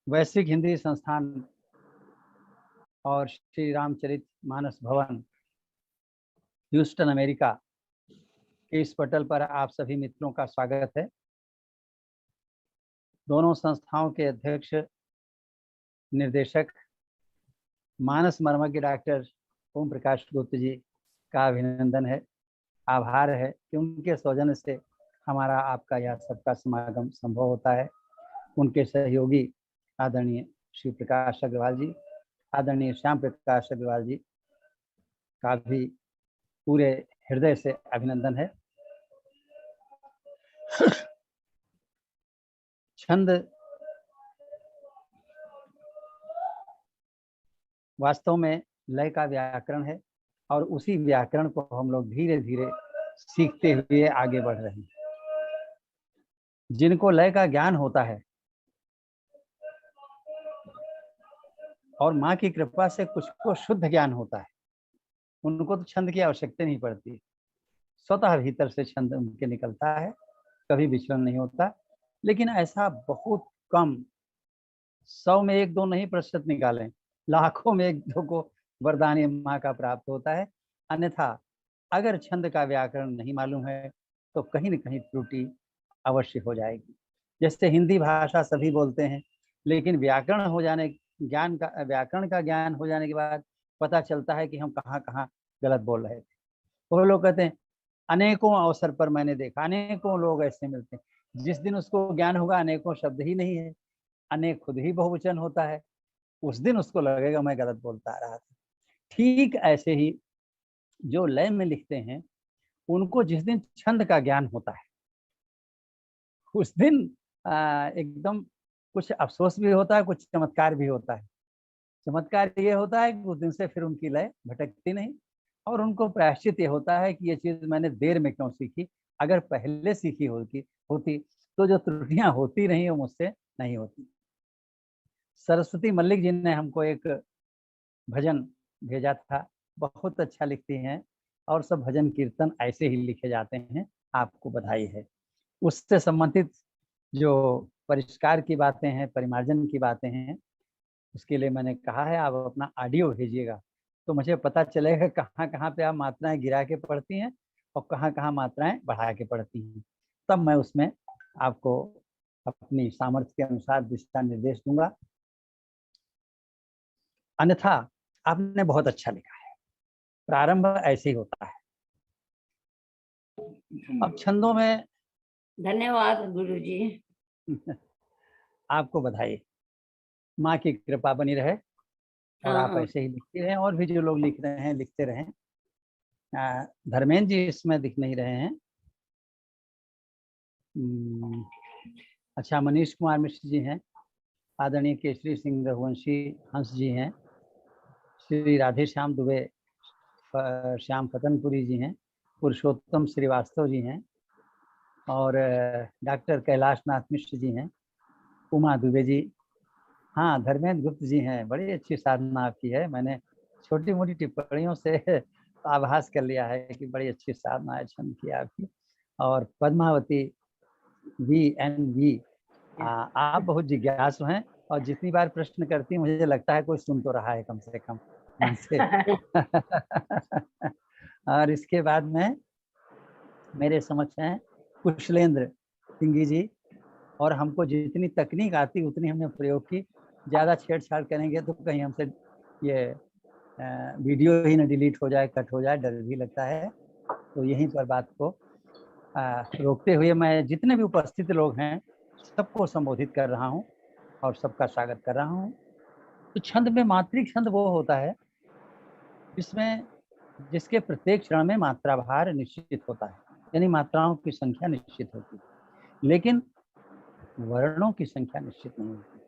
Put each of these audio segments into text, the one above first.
वैश्विक हिंदी संस्थान और श्री रामचरित मानस भवन ह्यूस्टन अमेरिका के इस पटल पर आप सभी मित्रों का स्वागत है। दोनों संस्थाओं के अध्यक्ष निर्देशक मानस मर्मज्ञ डॉक्टर ओम प्रकाश गुप्त जी का अभिनंदन है, आभार है कि उनके सौजन्य से हमारा आपका यह सबका समागम संभव होता है। उनके सहयोगी आदरणीय श्री प्रकाश अग्रवाल जी, आदरणीय श्याम प्रकाश अग्रवाल जी का भी पूरे हृदय से अभिनंदन है। छंद वास्तव में लय का व्याकरण है और उसी व्याकरण को हम लोग धीरे धीरे सीखते हुए आगे बढ़ रहे हैं। जिनको लय का ज्ञान होता है और माँ की कृपा से कुछ को शुद्ध ज्ञान होता है, उनको तो छंद की आवश्यकता नहीं पड़ती। स्वतः भीतर से छंद उनके निकलता है, कभी विचलन नहीं होता। लेकिन ऐसा बहुत कम, 100 में 1-2 नहीं प्रतिशत निकालें, लाखों में 1-2 को वरदान माँ का प्राप्त होता है। अन्यथा अगर छंद का व्याकरण नहीं मालूम है तो कहीं न कहीं त्रुटि अवश्य हो जाएगी। जैसे हिंदी भाषा सभी बोलते हैं, लेकिन व्याकरण का ज्ञान हो जाने के बाद पता चलता है कि हम कहाँ कहाँ गलत बोल रहे थे। वो लोग कहते हैं, अनेकों अवसर पर मैंने देखा, अनेकों लोग ऐसे मिलते हैं, जिस दिन उसको ज्ञान होगा अनेकों शब्द ही नहीं है, अनेक खुद ही बहुवचन होता है, उस दिन उसको लगेगा मैं गलत बोलता रहा था। ठीक ऐसे ही जो लय में लिखते हैं, उनको जिस दिन छंद का ज्ञान होता है उस दिन एकदम कुछ अफसोस भी होता है, कुछ चमत्कार भी होता है। चमत्कार ये होता है कि उस दिन से फिर उनकी लय भटकती नहीं, और उनको प्रायश्चित ये होता है कि ये चीज मैंने देर में क्यों सीखी, अगर पहले सीखी होती तो जो त्रुटियां होती रही वो मुझसे नहीं होती। सरस्वती मल्लिक जी ने हमको एक भजन भेजा था, बहुत अच्छा लिखती हैं, और सब भजन कीर्तन ऐसे ही लिखे जाते हैं, आपको बधाई है। उससे संबंधित जो परिष्कार की बातें हैं, परिमार्जन की बातें हैं, उसके लिए मैंने कहा है आप अपना ऑडियो भेजिएगा, तो मुझे पता चलेगा कहाँ कहाँ पे आप मात्राएं गिरा के पढ़ती हैं और कहाँ कहाँ मात्राएं बढ़ा के पढ़ती हैं। तब मैं उसमें आपको अपनी सामर्थ्य के अनुसार दिशा निर्देश दूंगा। अन्यथा आपने बहुत अच्छा लिखा है, प्रारंभ ऐसे ही होता है। अब छंदों में धन्यवाद गुरुजी। आपको बधाई, माँ की कृपा बनी रहे और आप ऐसे ही लिखते रहें, और भी जो लोग लिख रहे हैं लिखते रहें। धर्मेंद्र जी इसमें दिख नहीं रहे हैं। अच्छा, मनीष कुमार मिश्र जी हैं, आदरणीय केसरी सिंह रघुवंशी हंस जी हैं, श्री राधे श्याम दुबे श्याम फतनपुरी जी हैं, पुरुषोत्तम श्रीवास्तव जी हैं, और डॉक्टर कैलाश नाथ मिश्र जी हैं, उमा दुबे जी, हाँ धर्मेंद्र गुप्त जी हैं। बड़ी अच्छी साधना आपकी है, मैंने छोटी मोटी टिप्पणियों से आभास कर लिया है कि बड़ी अच्छी साधना है छंद की आपकी। और पद्मावती VNV, आप बहुत जिज्ञासु हैं, और जितनी बार प्रश्न करती हैं मुझे लगता है कोई सुन तो रहा है कम से कम मन से। और इसके बाद में मेरे समक्ष हैं कुशलेंद्र सिंह जी, और हमको जितनी तकनीक आती उतनी हमने प्रयोग की। ज़्यादा छेड़छाड़ करेंगे तो कहीं हमसे ये वीडियो ही न डिलीट हो जाए, कट हो जाए, डर भी लगता है। तो यहीं पर बात को रोकते हुए मैं जितने भी उपस्थित लोग हैं सबको संबोधित कर रहा हूँ और सबका स्वागत कर रहा हूँ। तो छंद में मात्रिक छंद वो होता है जिसके प्रत्येक क्षण में मात्रा भार निश्चित होता है, यानी मात्राओं की संख्या निश्चित होती है, लेकिन वर्णों की संख्या निश्चित नहीं होती।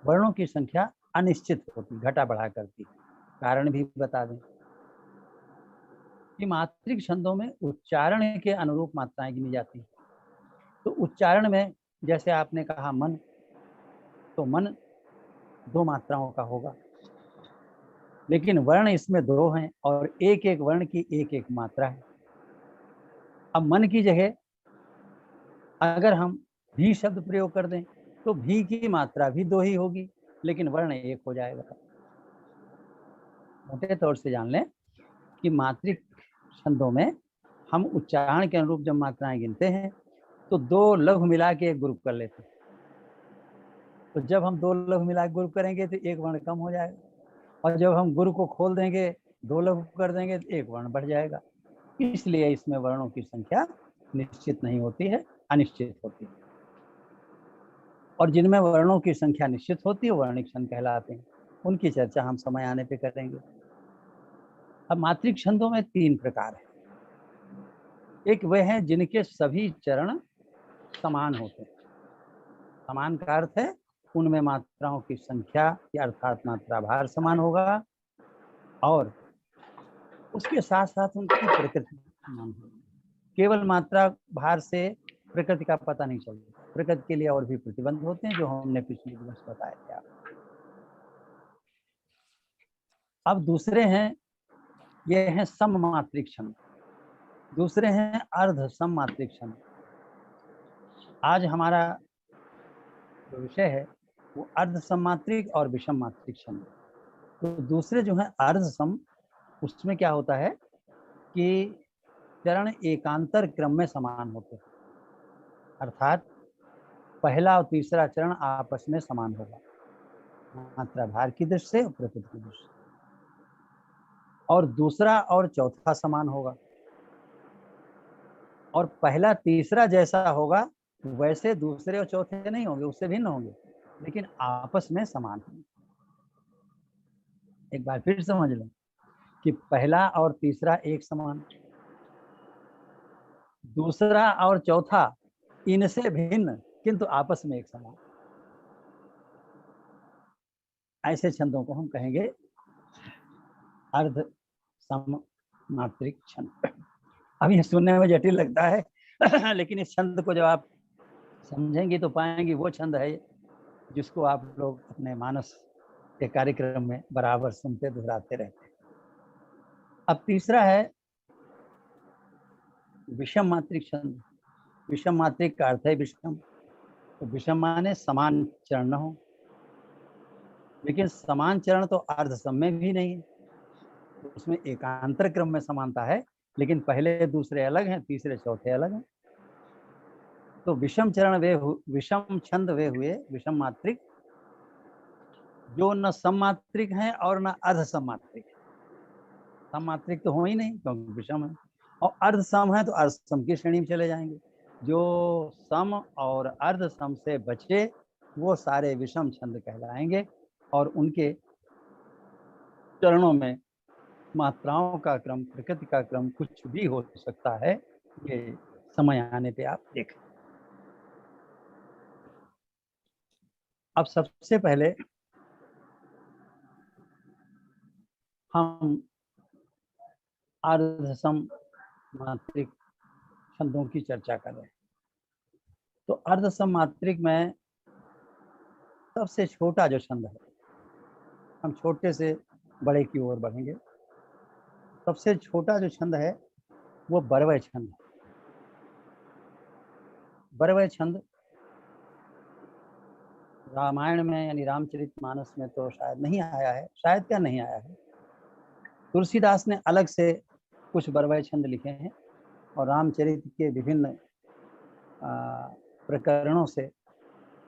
वर्णों की संख्या अनिश्चित होती, घटा बढ़ा करती। कारण भी बता दें कि मात्रिक छंदों में उच्चारण के अनुरूप मात्राएं गिनी जाती हैं। तो उच्चारण में जैसे आपने कहा मन, तो मन 2 मात्राओं का होगा, लेकिन वर्ण इसमें 2 हैं और एक एक वर्ण की एक एक मात्रा है। अब मन की जगह अगर हम भी शब्द प्रयोग कर दें तो भी की मात्रा भी 2 ही होगी, लेकिन वर्ण 1 हो जाएगा। मोटे तौर से जान लें कि मात्रिक छंदों में हम उच्चारण के अनुरूप जब मात्राएं गिनते हैं तो 2 लघु मिला के एक ग्रुप कर लेते हैं। तो जब हम 2 लघु मिला के ग्रुप करेंगे तो 1 वर्ण कम हो जाएगा, और जब हम गुरु को खोल देंगे 2 लघु कर देंगे तो 1 वर्ण बढ़ जाएगा। इसलिए इसमें वर्णों की संख्या निश्चित नहीं होती है, अनिश्चित होती है। और जिनमें वर्णों की संख्या निश्चित होती है वर्णिक छंद कहलाते हैं। उनकी चर्चा हम समय आने पे करेंगे। अब मात्रिक छंदों में 3 प्रकार है। एक वे हैं जिनके सभी चरण समान होते हैं। समान का अर्थ है उनमें मात्राओं की संख्या अर्थात मात्रा भार समान होगा, और उसके साथ साथ उनकी प्रकृति समान होगी। केवल मात्रा भार से प्रकृति का पता नहीं चलता, प्रकृति के लिए और भी प्रतिबंध होते हैं जो हमने पिछले दिवस बताए थे आपको। अब दूसरे हैं, ये हैं सममात्रिक छंद। दूसरे हैं अर्ध सममात्रिक छंद। आज हमारा जो विषय है वो अर्ध सममात्रिक और विषम मात्रिक छंद। तो दूसरे जो है अर्ध सम, उसमें क्या होता है कि चरण एकांतर क्रम में समान होते हैं, अर्थात पहला और तीसरा चरण आपस में समान होगा मात्रा भार की दृष्टि से और प्रकृति की दृष्टि से, और दूसरा और चौथा समान होगा, और पहला तीसरा जैसा होगा वैसे दूसरे और चौथे नहीं होंगे, उससे भिन्न होंगे, लेकिन आपस में समान होंगे। एक बार फिर समझ लें कि पहला और तीसरा एक समान, दूसरा और चौथा इनसे भिन्न किंतु आपस में एक समान। ऐसे छंदों को हम कहेंगे अर्ध सममात्रिक छंद। अब ये सुनने में जटिल लगता है लेकिन इस छंद को जब आप समझेंगे तो पाएंगे वो छंद है जिसको आप लोग अपने मानस के कार्यक्रम में बराबर सुनते दोहराते रहते हैं। अब तीसरा है विषम मात्रिक छंद। विषम मात्रिक का अर्थ है विषम, तो विषम माने समान चरण न हो, लेकिन समान चरण तो अर्ध सम में भी नहीं है, तो उसमें एकांतर क्रम में समानता है, लेकिन पहले दूसरे अलग हैं, तीसरे चौथे अलग हैं। तो विषम चरण विषम छंद वे हुए विषम मात्रिक जो न सममात्रिक हैं और न अर्ध सममात्रिक। सममात्रिक तो हो ही नहीं क्योंकि विषम है, और अर्ध सम है तो अर्ध सम की श्रेणी में चले जाएंगे। जो सम और अर्ध सम से बचे वो सारे विषम छंद कहलाएंगे, और उनके चरणों में मात्राओं का क्रम प्रकृति का क्रम कुछ भी हो सकता है। ये समय आने पे आप देखें। अब सबसे पहले हम अर्ध सम मात्रिक छंदों की चर्चा कर रहे हैं। तो अर्ध सम मात्रिक में सबसे छोटा जो छंद है, हम छोटे से बड़े की ओर बढ़ेंगे। सबसे छोटा जो छंद है वो बरवय छंद है। बरवय छंद रामायण में यानी रामचरितमानस में तो शायद नहीं आया है, शायद क्या नहीं आया है। तुलसीदास ने अलग से कुछ बरवय छंद लिखे हैं, और रामचरित के विभिन्न प्रकरणों से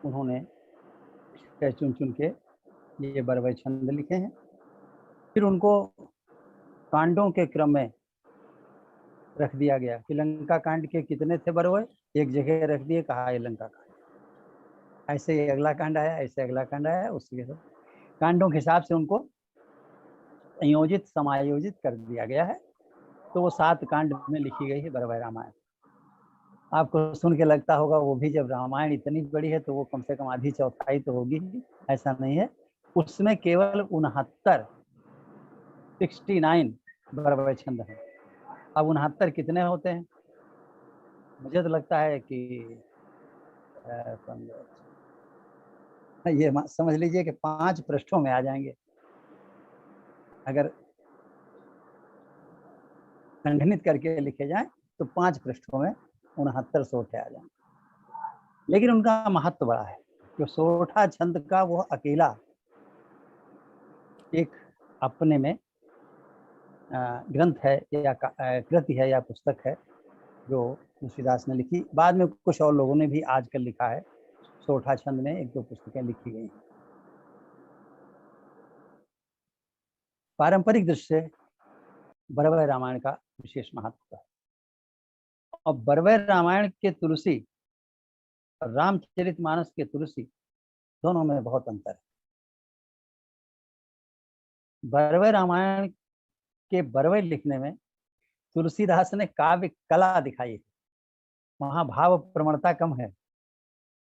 उन्होंने चुन चुन के ये बरवय छंद लिखे हैं। फिर उनको कांडों के क्रम में रख दिया गया कि लंका कांड के कितने थे बरवय, एक जगह रख दिए, कहा ये लंका कांड, ऐसे ही अगला कांड आया, ऐसे अगला कांड आया, उसके कांडों के हिसाब से उनको संयोजित समायोजित कर दिया गया है। तो वो 7 कांड में लिखी गई है बरवय रामायण। आपको सुन के लगता होगा वो भी जब रामायण इतनी बड़ी है तो वो कम से कम आधी चौथाई तो होगी ही, ऐसा नहीं है। उसमें केवल 69 बरवय छंद है। अब 69 कितने होते हैं? मुझे तो लगता है कि ये समझ लीजिए कि 5 पृष्ठों में आ जाएंगे, अगर संघनित करके लिखे जाए तो 5 पृष्ठों में 69 सोटे आ जाएंगे। लेकिन उनका महत्व बड़ा है, जो सोठा छंद का वो अकेला एक अपने में ग्रंथ है या कृति है या पुस्तक है जो तुलसीदास ने लिखी। बाद में कुछ और लोगों ने भी आजकल लिखा है। सोठा छंद में 1-2 पुस्तकें लिखी गई हैं। पारंपरिक दृष्टि से बरवय रामायण का विशेष महत्व है। और बरवय रामायण के तुलसी और रामचरितमानस के तुलसी दोनों में बहुत अंतर है। बरवय रामायण के बरवय लिखने में तुलसीदास ने काव्य कला दिखाई है, वहां भाव प्रवणता कम है।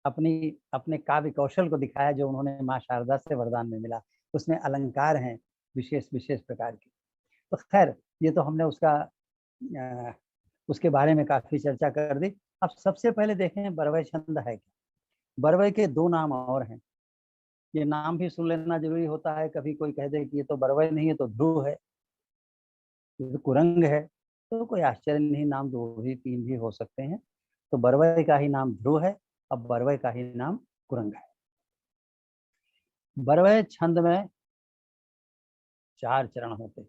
अपने काव्य कौशल को दिखाया जो उन्होंने माँ शारदा से वरदान में मिला। उसमें अलंकार हैं विशेष विशेष प्रकार के। तो खैर ये तो हमने उसके बारे में काफी चर्चा कर दी। अब सबसे पहले देखें बरवय छंद है क्या। बरवय के 2 नाम और हैं। ये नाम भी सुन लेना जरूरी होता है। कभी कोई कह दे कि ये तो बरवय नहीं है तो ध्रुव है, ये तो कुरंग है, तो कोई आश्चर्य नहीं, नाम 2 भी 3 भी हो सकते हैं। तो बरवय का ही नाम ध्रुव है, अब बरवय का ही नाम कुरंग है। बरवय छंद में 4 चरण होते हैं,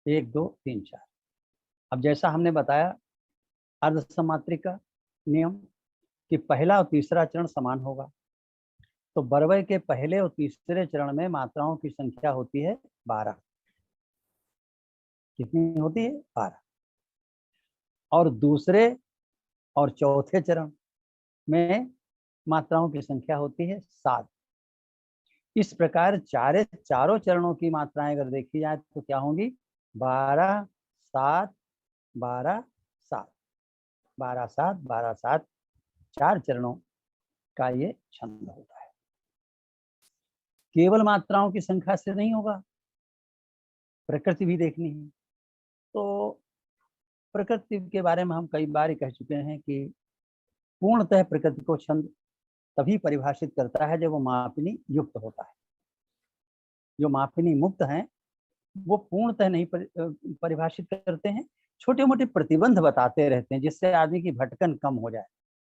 1 2 3 4। अब जैसा हमने बताया अर्ध समात्रिक का नियम कि पहला और तीसरा चरण समान होगा, तो बरवय के पहले और तीसरे चरण में मात्राओं की संख्या होती है 12। कितनी होती है? 12। और दूसरे और चौथे चरण में मात्राओं की संख्या होती है 7। इस प्रकार चारों चरणों की मात्राएं अगर देखी जाए तो क्या होंगी? 12 7 12 7, 12 7 12 7, 4 चरणों का ये छंद होता है। केवल मात्राओं की संख्या से नहीं होगा, प्रकृति भी देखनी है। तो प्रकृति के बारे में हम कई बार कह चुके हैं कि पूर्णतः प्रकृति को छंद तभी परिभाषित करता है जब वो मापिनी युक्त होता है। जो मापिनी मुक्त हैं वो पूर्णतः नहीं परिभाषित करते हैं, छोटे मोटे प्रतिबंध बताते रहते हैं जिससे आदमी की भटकन कम हो जाए।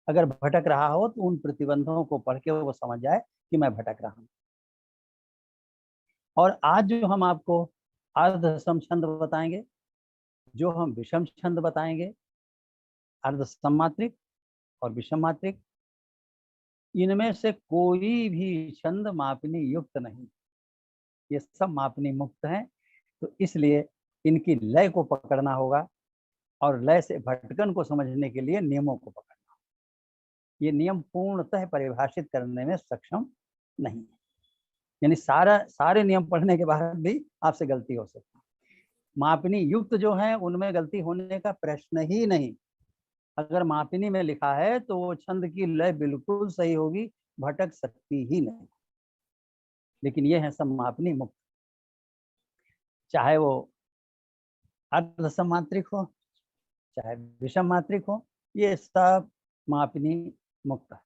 अगर भटक रहा हो तो उन प्रतिबंधों को पढ़ के वो समझ जाए कि मैं भटक रहा हूं। और आज जो हम आपको अर्ध सम छंद बताएंगे, जो हम विषम छंद बताएंगे, अर्ध सम्मात्रिक और विषम मात्रिक, इनमें से कोई भी छंद मापनी युक्त नहीं, ये सब मापनी मुक्त हैं। तो इसलिए इनकी लय को पकड़ना होगा और लय से भटकन को समझने के लिए नियमों को पकड़ना। ये नियम पूर्णतः परिभाषित करने में सक्षम नहीं है, यानी सारे नियम पढ़ने के बाद भी आपसे गलती हो सकती है। मापनी युक्त जो है उनमें गलती होने का प्रश्न ही नहीं। अगर मापिनी में लिखा है तो वो छंद की लय बिल्कुल सही होगी, भटक सकती ही नहीं। लेकिन ये है सब मापिनी मुक्त, चाहे वो अर्ध सम्मात्रिक हो चाहे विषम मात्रिक हो, ये सब मापिनी मुक्त है।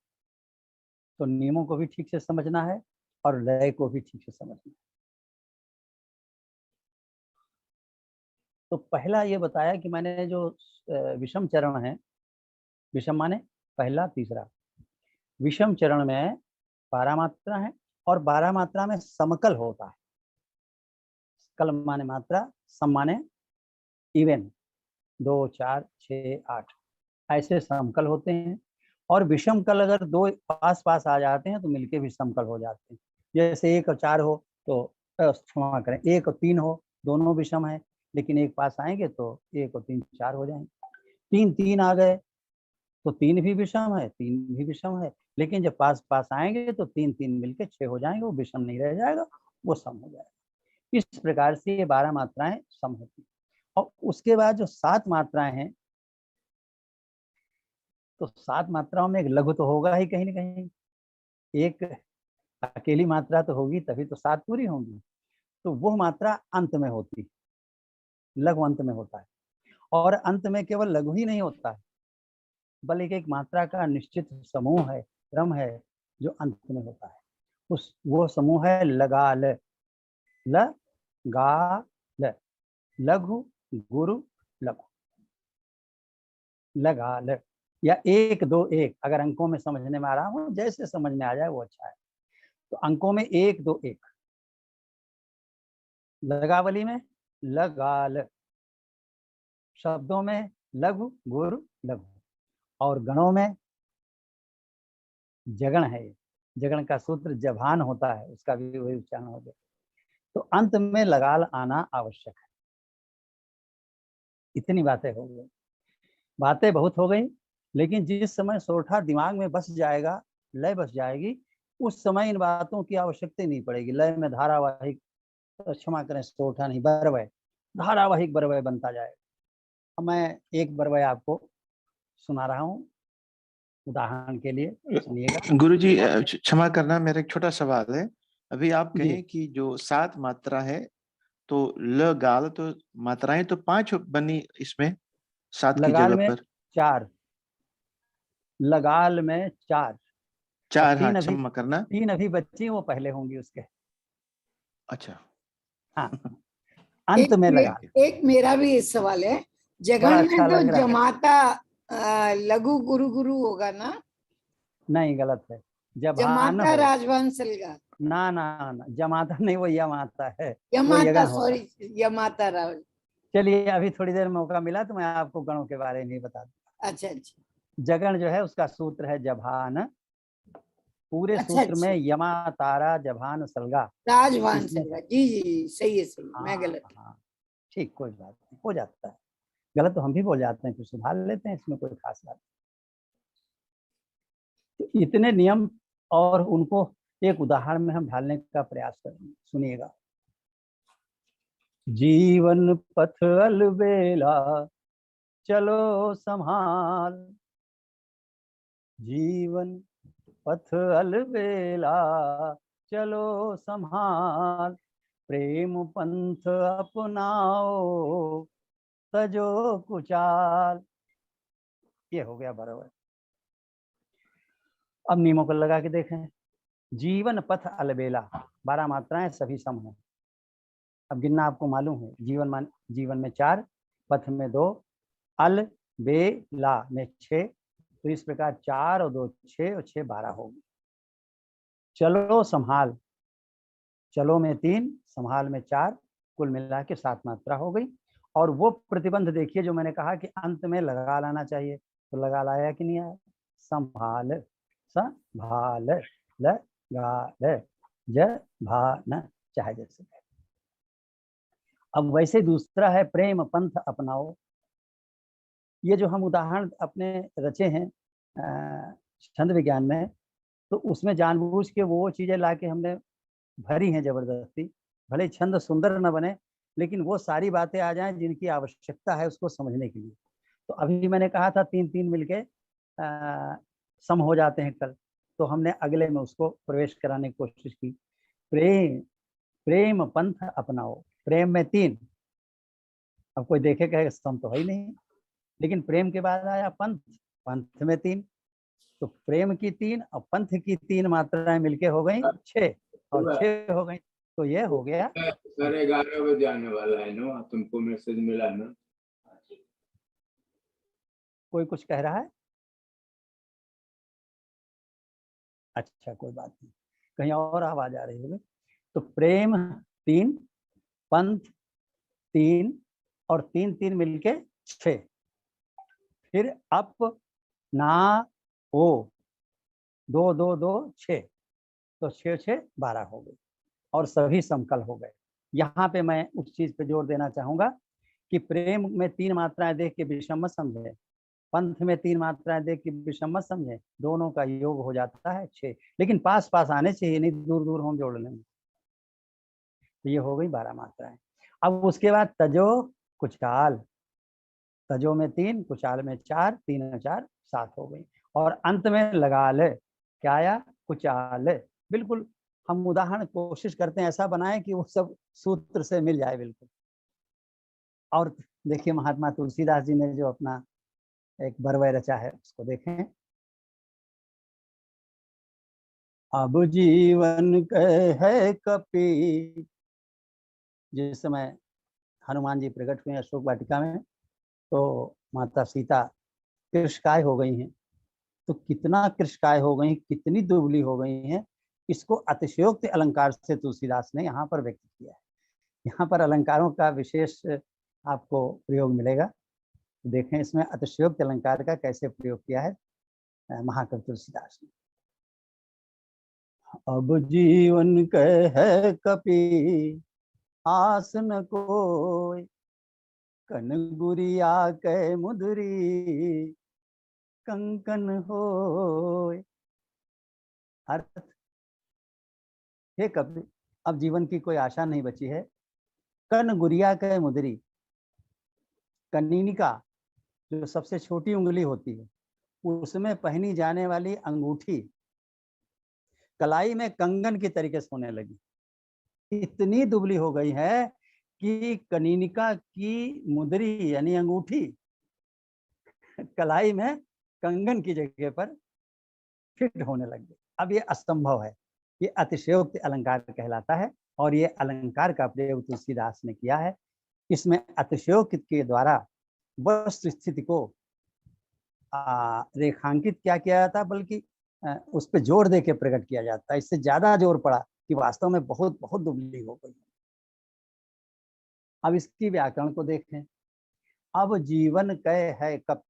तो नियमों को भी ठीक से समझना है और लय को भी ठीक से समझना है। तो पहला ये बताया कि मैंने जो विषम चरण है, विषम माने पहला तीसरा, विषम चरण में 12 मात्रा है और 12 मात्रा में समकल होता है। कल माने मात्रा, सम माने इवन, 2 4 6 8 ऐसे समकल होते हैं। और विषम कल अगर 2 पास पास आ जाते हैं तो मिलके भी समकल हो जाते हैं। जैसे 1 और 4 हो तो क्षमा करें, 1 और 3 हो, दोनों विषम है, लेकिन एक पास आएंगे तो 1 और 3 4 हो जाएंगे। 3 3 आ गए तो 3 भी विषम है, 3 भी विषम है, लेकिन जब पास पास आएंगे तो 3 3 मिलके 6 हो जाएंगे, वो विषम नहीं रह जाएगा, वो सम हो जाएगा। इस प्रकार से ये 12 मात्राएं सम होती हैं। और उसके बाद जो 7 मात्राएं हैं, तो 7 मात्राओं में एक लघु तो होगा ही कहीं ना कहीं, एक अकेली मात्रा तो होगी, तभी तो 7 पूरी होंगी। तो वो मात्रा अंत में होती है, लघु अंत में होता है। और अंत में केवल लघु ही नहीं होता है, बल्कि एक मात्रा का निश्चित समूह है, क्रम है जो अंत में होता है। वो समूह है लगाल, ल गा ल, लघु गुरु लघु, लगाल। या 1 2 1, अगर अंकों में समझने में आ रहा हो, जैसे समझ में आ जाए वो अच्छा है। तो अंकों में 1 2 1, लगावली में लगाल, शब्दों में लघु गुरु लघु, और गणों में जगण है। जगण का सूत्र जभान होता है, उसका भी वही उच्चारण हो गया। तो अंत में लगाल आना आवश्यक है। इतनी बातें हो गई, बातें बहुत हो गई, लेकिन जिस समय सोरठा दिमाग में बस जाएगा, लय बस जाएगी, उस समय इन बातों की आवश्यकता नहीं पड़ेगी। लय में धारावाहिक, क्षमा करें सोरठा नहीं, बरवय, धारावाहिक बरवय बनता जाएगा। मैं एक बरवय आपको सुना रहा हूँ उदाहरण के लिए, सुनिएगा। गुरुजी क्षमा करना, मेरा एक छोटा सवाल है। अभी आप जी। कहें कि जो 7 मात्रा है, तो ल गाल तो मात्राएं तो 5 बनी इसमें 7 की लगाल जगह में पर 4, लगाल में 4, और 4। हाँ, क्षमा करना। 3 अभी बच्ची, वो पहले होंगी उसके। अच्छा। हाँ, अंत में लगा। एक मेरा भी सवाल है। बड़ा जगन में अच्छा तो लग रहा है। जमाता लघु गुरु गुरु होगा ना? नहीं, गलत है, जभान जमाता हो। राजवान सलगा। ना ना ना, जमाता नहीं, वो यमाता है, वो यमाता, यगन होता है। सॉरी, यमाता राज। चलिए, अभी थोड़ी देर मौका मिला तो मैं आपको गणों के बारे में बता दूं। अच्छा अच्छा जगन जो है उसका सूत्र है जभान। पूरे अच्छा सूत्र में अच्छा, यमा तारा जभान सलगा। राजवान इसमें सलगा। जी जी जी, सही है सही है, मैं हाँ गलत। हाँ, ठीक, कोई बात नहीं, हो जाता है। गलत तो हम भी बोल जाते हैं, कुछ सुधार लेते हैं, इसमें कोई खास बात नहीं। तो इतने नियम, और उनको एक उदाहरण में हम ढालने का प्रयास करेंगे, सुनिएगा। जीवन पथ अलबेला चलो संभाल, जीवन पथ अलबेला चलो संभाल, प्रेम पंथ अपनाओ तजो कुचाल। ये हो गया बराबर। अब नियमों को लगा के देखें। जीवन पथ अलबेला, 12 मात्राएं, सभी सम हैं। अब गिनना आपको मालूम है। जीवन में 4, पथ में 2, अल बे ला में 6, तो इस प्रकार 4 और 2 6 और 6 12 होगी। चलो संभाल, चलो में 3, संभाल में 4, कुल मिला के 7 मात्रा हो गई। और वो प्रतिबंध देखिए जो मैंने कहा कि अंत में लगा लाना चाहिए, तो लगा लाया कि नहीं आया? संभाल, संभाल, लगाल, जभान, चाहे जैसे। अब वैसे दूसरा है प्रेम पंथ अपनाओ। ये जो हम उदाहरण अपने रचे हैं छंद विज्ञान में, तो उसमें जानबूझ के वो चीजें लाके हमने भरी हैं जबरदस्ती। भले छंद सुंदर न बने, लेकिन वो सारी बातें आ जाएं जिनकी आवश्यकता है उसको समझने के लिए। तो अभी मैंने कहा था 3 3 मिलके सम हो जाते हैं कल, तो हमने अगले में उसको प्रवेश कराने की कोशिश की। प्रेम, प्रेम पंथ अपनाओ, प्रेम में 3। अब कोई देखे कहे सम तो है ही नहीं, लेकिन प्रेम के बाद आया पंथ, पंथ में 3, तो प्रेम की 3 और पंथ की 3 मात्राएं मिलके हो गई 6, और 6 हो गई, तो ये हो गया। 11:30 बजे आने वाला है ना, तुमको मैसेज मिला ना? कोई कुछ कह रहा है? अच्छा, कोई बात नहीं, कहीं और आवाज आ रही होगी। तो प्रेम 3, पंथ 3, और 3 3 मिलके 6, फिर अप ना ओ 2 2 2 6, तो 6 6 12 हो गई, और सभी समकल हो गए। यहाँ पे मैं उस चीज पे जोर देना चाहूंगा कि प्रेम में 3 मात्राएं देख के विषम मत समझे, पंथ में 3 मात्राएं देख के विषम मत समझे, दोनों का योग हो जाता है 6, लेकिन पास पास आने चाहिए, नहीं दूर दूर हम जोड़ लेंगे। तो ये हो गई 12 मात्राएं। अब उसके बाद तजो कुचाल, तजो में 3, कुचाल में 4, 3 और 4 7 हो गई, और अंत में लगा ले, क्या आया? कुचाल। बिल्कुल हम उदाहरण कोशिश करते हैं ऐसा बनाएं कि वो सब सूत्र से मिल जाए बिल्कुल। और देखिए महात्मा तुलसीदास जी ने जो अपना एक बरवय रचा है उसको देखें। अब जीवन है कपि, जिस समय हनुमान जी प्रकट हुए अशोक वाटिका में, तो माता सीता कृष्णकाय हो गई हैं, तो कितना कृशकाय हो गई, कितनी दुबली हो गई हैं, इसको अतिशयोक्ति अलंकार से तुलसीदास ने यहाँ पर व्यक्त किया है। यहाँ पर अलंकारों का विशेष आपको प्रयोग मिलेगा। देखें इसमें अतिशयोक्ति अलंकार का कैसे प्रयोग किया है महाकवि तुलसीदास ने। अब जीवन कह कपि आस न कोय, कन गुरिया कह मुदरी कंकन होय। अर्थ, हे कपि, अब जीवन की कोई आशा नहीं बची है। कन गुरिया कह मुदरी, कनीनिका जो सबसे छोटी उंगली होती है उसमें पहनी जाने वाली अंगूठी कलाई में कंगन की तरीके से होने लगी। इतनी दुबली हो गई है कि कनीनिका की मुदरी यानी अंगूठी कलाई में कंगन की जगह पर फिट होने लग गई। अब ये असंभव है, ये अतिशयोक्ति अलंकार कहलाता है और ये अलंकार का प्रयोग तुलसीदास ने किया है। इसमें अतिशयोक्ति के द्वारा वस्तु स्थिति को रेखांकित क्या किया जाता, बल्कि उस पर जोर दे के प्रकट किया जाता है। इससे ज्यादा जोर पड़ा कि वास्तव में बहुत बहुत दुबली हो गई। अब इसकी व्याकरण को देखें। अब जीवन कह है कप,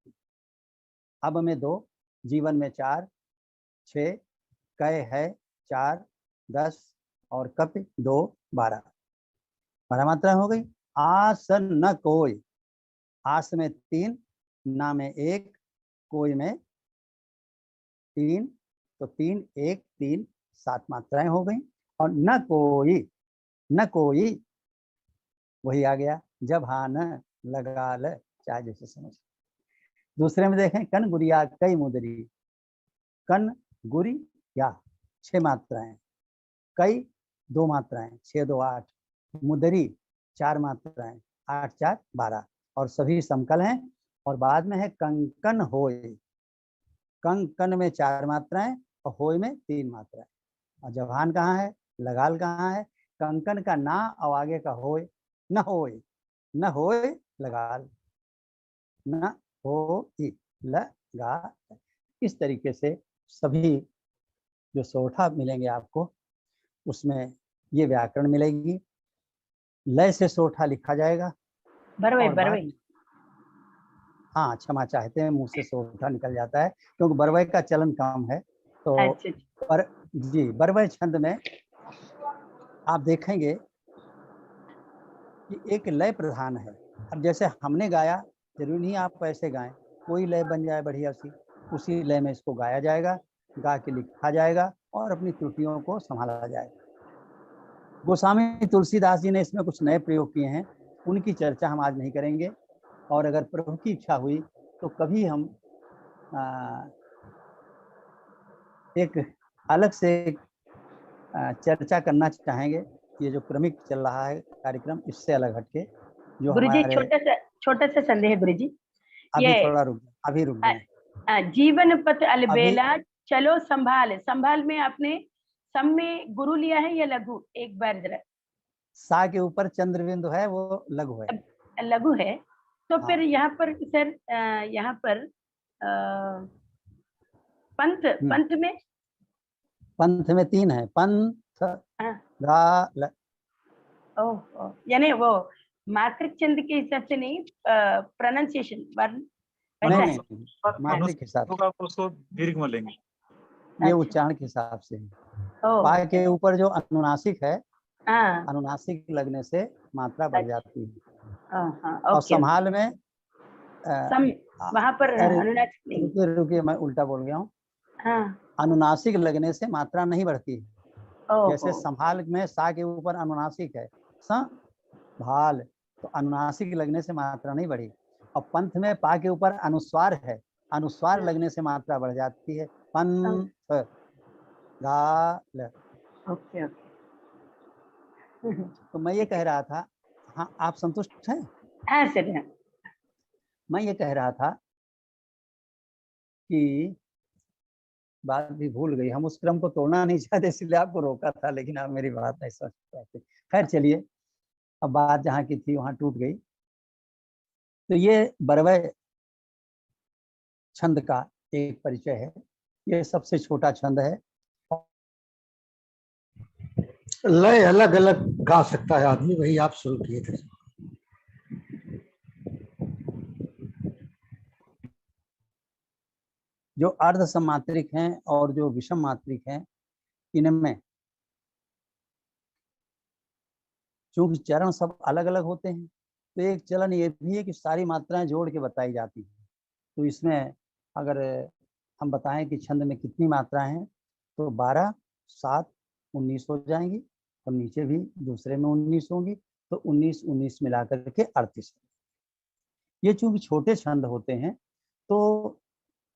अब में 2, जीवन में 4, 6, कह है 4, 10 और कप 2, 12 मात्रा हो गई। आस न कोई, आस में 3, ना में 1, कोई में 3, तो 3, 1, 3, 7 मात्राएं हो गई। और न कोई, न कोई वही आ गया, जब हाँ न लगा ल चाहे जैसे समझ। दूसरे में देखें, कन गुरिया कई मुदरी, कन गुरी या 6 मात्राएं, कई 2 मात्राएं, 6 2 8, मुदरी 4 मात्राएं, 8 4 12 और सभी समकल हैं। और बाद में है कंकन होय, कंकन में 4 मात्राएं और होय में 3 मात्राएं। और जबान कहाँ है, लगाल कहाँ है, कंकन का ना और आगे का होय, न होय, न होय लगाल, न हो लगा। इस तरीके से सभी जो सोठा मिलेंगे आपको उसमें ये व्याकरण मिलेगी। लय से सोठा लिखा जाएगा। बरवई और बरवई बाद, हाँ क्षमा चाहते हैं, मुंह से सोठा निकल जाता है क्योंकि बरवई का चलन कम है। तो अच्छा पर जी, बरवई छंद में आप देखेंगे कि एक लय प्रधान है। अब जैसे हमने गाया, जरूरी नहीं आप ऐसे गाएं, कोई लय बन जाए बढ़िया सी, उसी लय में इसको गाया जाएगा, गा के लिखा जाएगा और अपनी त्रुटियों को संभाला जाएगा। गोस्वामी तुलसीदास जी ने इसमें कुछ नए प्रयोग किए हैं, उनकी चर्चा हम आज नहीं करेंगे। और अगर प्रभु की इच्छा हुई तो कभी हम एक अलग से चर्चा करना चाहेंगे। ये जो क्रमिक चल रहा है कार्यक्रम, इससे अलग हटके जो गुरुजी, हमारे छोटा सा संदेह गुरुजी। अभी ये थोड़ा रुक, अभी रुक जाए। जीवन पथ अलबेला अभी चलो संभाल, संभाल में आपने सम में गुरु लिया है या लघु? एक बार जरा। सा के ऊपर चंद्रबिंदु है, वो लघु है। लघु है तो हाँ। फिर यहाँ पर सर, यहाँ पर पंथ, पंथ में, पंथ में 3 है, पंथ गा ल। ओह, यानी वो मात्रिक छंद के हिसाब से नहीं, प्रोनाउंसिएशन वर्ण वैसा है। नहीं, मात्रिक हिसाब से, उसको दीर्घ में लेंगे, ये अच्छा। उच्चारण के हिसाब से है। ओह, पा के ऊपर जो अनुनासिक है, हाँ, अनुनासिक लगने से मात्रा बढ़ अच्छा। जाती है। हाँ, और ओके। संभाल में सम वहाँ पर अरे अनुनासिक नहीं। रुकिए रुकिए, मैं उल्टा बोल गया हूँ। हाँ, अनुनासिक लगने से मात्रा नहीं बढ़ती है। ओह, जैसे संभाल में सा के ऊपर अनुनासिक है, संभाल, तो अनुनासिक लगने से मात्रा नहीं बढ़ी। और पंथ में पा के ऊपर अनुस्वार है, अनुस्वार लगने से मात्रा बढ़ जाती है, पंथ गाल। Okay okay. तो मैं ये कह रहा था, हाँ आप संतुष्ट हैं? हाँ सर, हाँ। मैं ये कह रहा था कि बात भी भूल गई, हम उस क्रम को तोड़ना नहीं चाहते इसलिए आपको रोका था, लेकिन आप मेरी बात नहीं समझ पाते। खैर चलिए, अब बात जहाँ की थी वहां टूट गई। तो ये बरवय छंद का एक परिचय है। ये सबसे छोटा छंद है। लय अलग अलग गा सकता है आदमी, वही आप शुरू किए थे। जो अर्ध समात्रिक हैं और जो विषम मात्रिक हैं, इनमें चूंकि चरण सब अलग अलग होते हैं, तो एक चलन ये भी है कि सारी मात्राएं जोड़ के बताई जाती हैं। तो इसमें अगर हम बताएं कि छंद में कितनी मात्राएं हैं, तो 12, 7, 19 हो जाएंगी, और नीचे भी दूसरे में 19 होंगी, तो 19 19 मिलाकर के 38। ये चूंकि छोटे छंद होते हैं, तो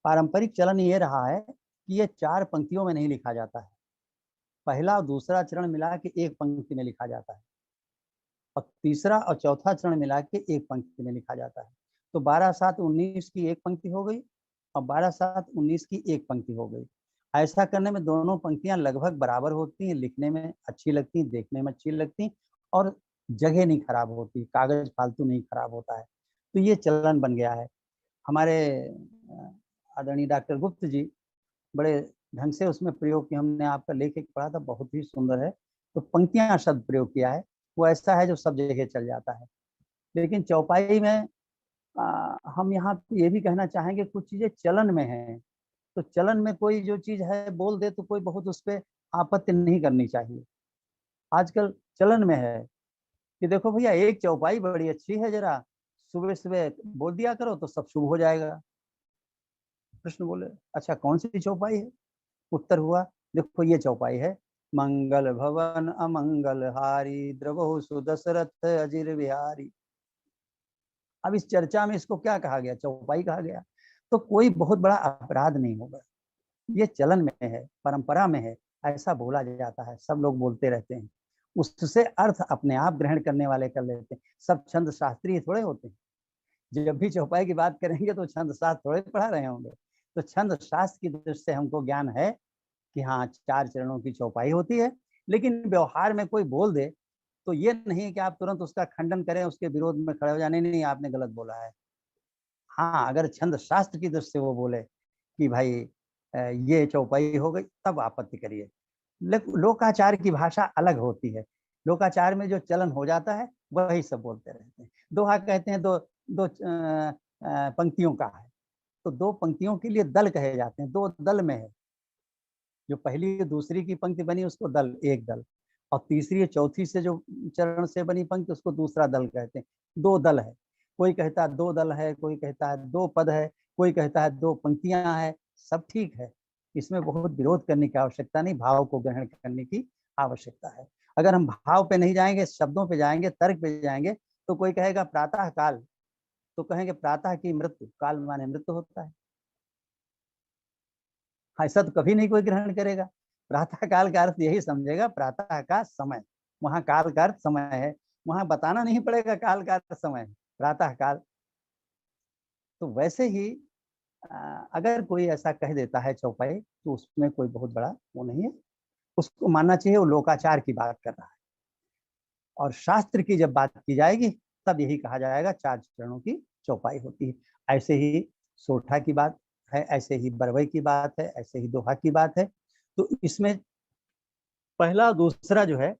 पारंपरिक चलन ये रहा है कि ये 4 पंक्तियों में नहीं लिखा जाता है। पहला और दूसरा चरण मिला के एक पंक्ति में लिखा जाता है, और तीसरा और चौथा चरण मिला के एक पंक्ति में लिखा जाता है। तो 12, 7, 19 की एक पंक्ति हो गई, और 12, 7, 19 की एक पंक्ति हो गई। ऐसा करने में दोनों पंक्तियां लगभग बराबर होती हैं, लिखने में अच्छी लगती, देखने में अच्छी लगती, और जगह नहीं खराब होती, कागज फालतू नहीं खराब होता है। तो ये चलन बन गया है। हमारे आदरणीय डॉक्टर गुप्त जी बड़े ढंग से उसमें प्रयोग किया। हमने आपका लेख एक पढ़ा था, बहुत ही सुंदर है। तो पंक्तियां शब्द प्रयोग किया है, वो ऐसा है जो सब जगह चल जाता है। लेकिन चौपाई में हम यहाँ ये भी कहना चाहेंगे, कुछ चीजें चलन में हैं, तो चलन में कोई जो चीज है बोल दे तो कोई बहुत उस पर आपत्ति नहीं करनी चाहिए। आजकल चलन में है कि देखो भैया, एक चौपाई बड़ी अच्छी है, जरा सुबह सुबह बोल दिया करो तो सब शुभ हो जाएगा। कृष्ण बोले, अच्छा कौन सी चौपाई है? उत्तर हुआ, देखो ये चौपाई है, मंगल भवन अमंगल हारी द्रवहु सुदशरथ अजिर बिहारी। अब इस चर्चा में इसको क्या कहा गया? चौपाई कहा गया। तो कोई बहुत बड़ा अपराध नहीं होगा, ये चलन में है, परंपरा में है, ऐसा बोला जाता है, सब लोग बोलते रहते हैं, उससे अर्थ अपने आप ग्रहण करने वाले कर लेते हैं। सब छंद शास्त्रीय थोड़े होते हैं। जब भी चौपाई की बात करेंगे तो छंद शास्त्र थोड़े पढ़ा रहे होंगे। तो छंद शास्त्र की दृष्टि से हमको ज्ञान है कि हाँ 4 चरणों की चौपाई होती है। लेकिन व्यवहार में कोई बोल दे तो ये नहीं है कि आप तुरंत उसका खंडन करें, उसके विरोध में खड़े हो जाने, नहीं आपने गलत बोला है। हाँ, अगर छंद शास्त्र की दृष्टि से वो बोले कि भाई ये चौपाई हो गई, तब आपत्ति करिए। लोकाचार की भाषा अलग होती है। लोकाचार में जो चलन हो जाता है वही सब बोलते रहते हैं। दोहा कहते हैं, दो पंक्तियों का है, तो 2 पंक्तियों के लिए दल कहे जाते हैं। 2 दल में है, जो पहली दूसरी की पंक्ति बनी उसको दल, एक दल, और तीसरी चौथी से जो चरण से बनी पंक्ति उसको दूसरा दल कहते हैं। 2 दल है, कोई कहता है 2 दल है, कोई कहता है 2 पद है, कोई कहता है 2 पंक्तियां है, सब ठीक है। इसमें बहुत विरोध करने की आवश्यकता नहीं, भाव को ग्रहण करने की आवश्यकता है। अगर हम भाव पे नहीं जाएंगे, शब्दों पे जाएंगे, तर्क पे जाएंगे, तो कोई कहेगा प्रातः काल, तो कहेंगे प्रातः की मृत्यु, काल माने मृत्यु होता है। ऐसा तो कभी नहीं कोई ग्रहण करेगा। प्रातः काल का अर्थ यही समझेगा, प्रातः का समय, वहां काल का अर्थ समय है, वहां बताना नहीं पड़ेगा काल का अर्थ समय, प्रातः काल। तो वैसे ही अगर कोई ऐसा कह देता है चौपाई, तो उसमें कोई बहुत बड़ा वो नहीं है, उसको मानना चाहिए, वो लोकाचार की बात कर रहा है। और शास्त्र की जब बात की जाएगी तब यही कहा जाएगा 4 चरणों की चौपाई होती है। ऐसे ही सोठा की बात है, ऐसे ही बरवई की बात है, ऐसे ही दोहा की बात है। तो इसमें पहला दूसरा जो है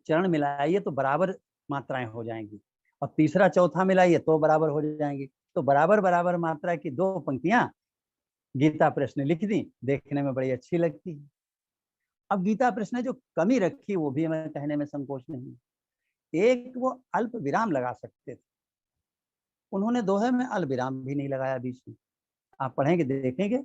चरण मिलाइए तो बराबर मात्राएं हो जाएंगी, और तीसरा चौथा मिलाइए तो बराबर हो जाएंगी। तो बराबर बराबर मात्रा की 2 पंक्तियां गीता प्रश्न लिख दी, देखने में बड़ी अच्छी लगती है। अब गीता प्रश्न ने जो कमी रखी वो भी हमें कहने में संकोच नहीं। एक वो अल्प विराम लगा सकते थे, उन्होंने दोहे में अल्प विराम भी नहीं लगाया बीच में। आप पढ़ेंगे देखेंगे,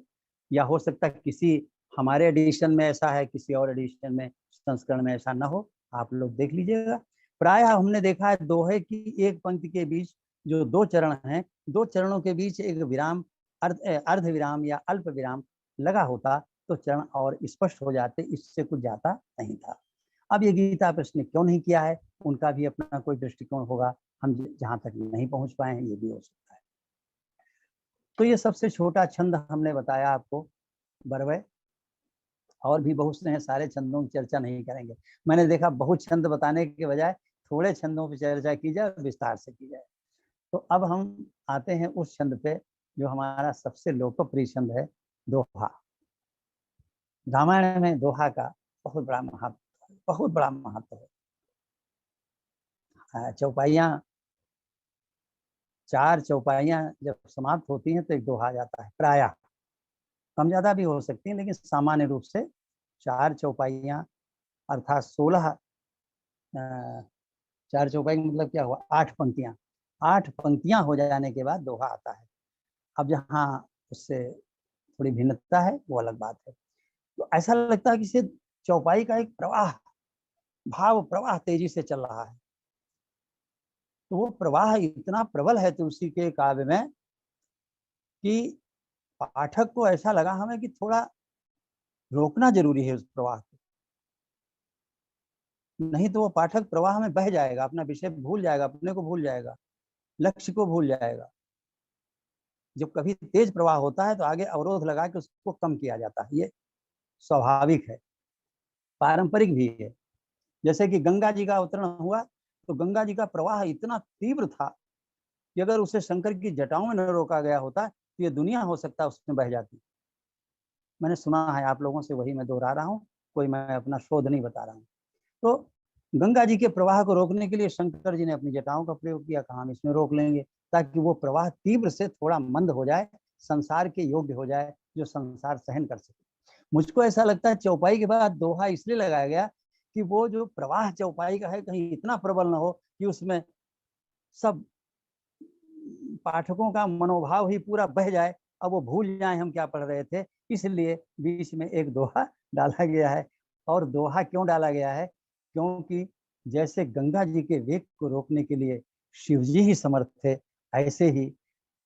या हो सकता है किसी हमारे एडिशन में ऐसा है, किसी और एडिशन में संस्करण में ऐसा ना हो, आप लोग देख लीजिएगा। प्रायः हमने देखा है दोहे की एक पंक्ति के बीच जो 2 चरण हैं, 2 चरणों के बीच एक विराम, अर्ध विराम या अल्प विराम लगा होता तो चरण और स्पष्ट हो जाते, इससे कुछ जाता नहीं था। अब ये गीता प्रश्न ने क्यों नहीं किया है, उनका भी अपना कोई दृष्टिकोण होगा, हम जहां तक नहीं पहुंच पाए हैं, ये भी हो सकता है। तो ये सबसे छोटा छंद हमने बताया आपको, बरवय। और भी बहुत से हैं, सारे छंदों की चर्चा नहीं करेंगे। मैंने देखा बहुत छंद बताने के बजाय थोड़े छंदों पर चर्चा की जाए, विस्तार से की जाए। तो अब हम आते हैं उस छंद पे जो हमारा सबसे लोकप्रिय छंद है दोहा। रामायण में दोहा का बहुत बड़ा महत्व, बहुत बड़ा महत्व है। चौपाइयाँ, 4 चौपाइयाँ जब समाप्त होती हैं तो एक दोहा जाता है, प्रायः कम ज्यादा भी हो सकती हैं, लेकिन सामान्य रूप से 4 चौपाइयाँ अर्थात 16, 4 चौपाई मतलब क्या हुआ, 8 पंक्तियाँ, 8 पंक्तियाँ हो जाने के बाद दोहा आता है। अब जहाँ उससे थोड़ी भिन्नता है वो अलग बात है। तो ऐसा लगता है कि इसे चौपाई का एक प्रवाह, भाव प्रवाह तेजी से चल रहा है। तो वो प्रवाह इतना प्रबल है तुलसी के काव्य में कि पाठक को ऐसा लगा हमें कि थोड़ा रोकना जरूरी है उस प्रवाह को, नहीं तो वो पाठक प्रवाह में बह जाएगा, अपना विषय भूल जाएगा, अपने को भूल जाएगा, लक्ष्य को भूल जाएगा। जब कभी तेज प्रवाह होता है तो आगे अवरोध लगा के उसको कम किया जाता है, ये स्वाभाविक है, पारंपरिक भी है। जैसे कि गंगा जी का अवतरण हुआ तो गंगा जी का प्रवाह इतना तीव्र था कि अगर उसे शंकर की जटाओं में न रोका गया होता तो ये दुनिया हो सकता है उसमें बह जाती। मैंने सुना है आप लोगों से, वही मैं दोहरा रहा हूँ, कोई मैं अपना शोध नहीं बता रहा हूँ। तो गंगा जी के प्रवाह को रोकने के लिए शंकर जी ने अपनी जटाओं का प्रयोग किया, कहा हम इसमें रोक लेंगे ताकि वो प्रवाह तीव्र से थोड़ा मंद हो जाए, संसार के योग्य हो जाए, जो संसार सहन कर सके। मुझको ऐसा लगता है चौपाई के बाद दोहा इसलिए लगाया गया कि वो जो प्रवाह चौपाई का है कहीं इतना प्रबल न हो कि उसमें सब पाठकों का मनोभाव ही पूरा बह जाए, अब वो भूल जाए हम क्या पढ़ रहे थे। इसलिए बीच में एक दोहा डाला गया है। और दोहा क्यों डाला गया है, क्योंकि जैसे गंगा जी के वेग को रोकने के लिए शिव जी ही समर्थ थे, ऐसे ही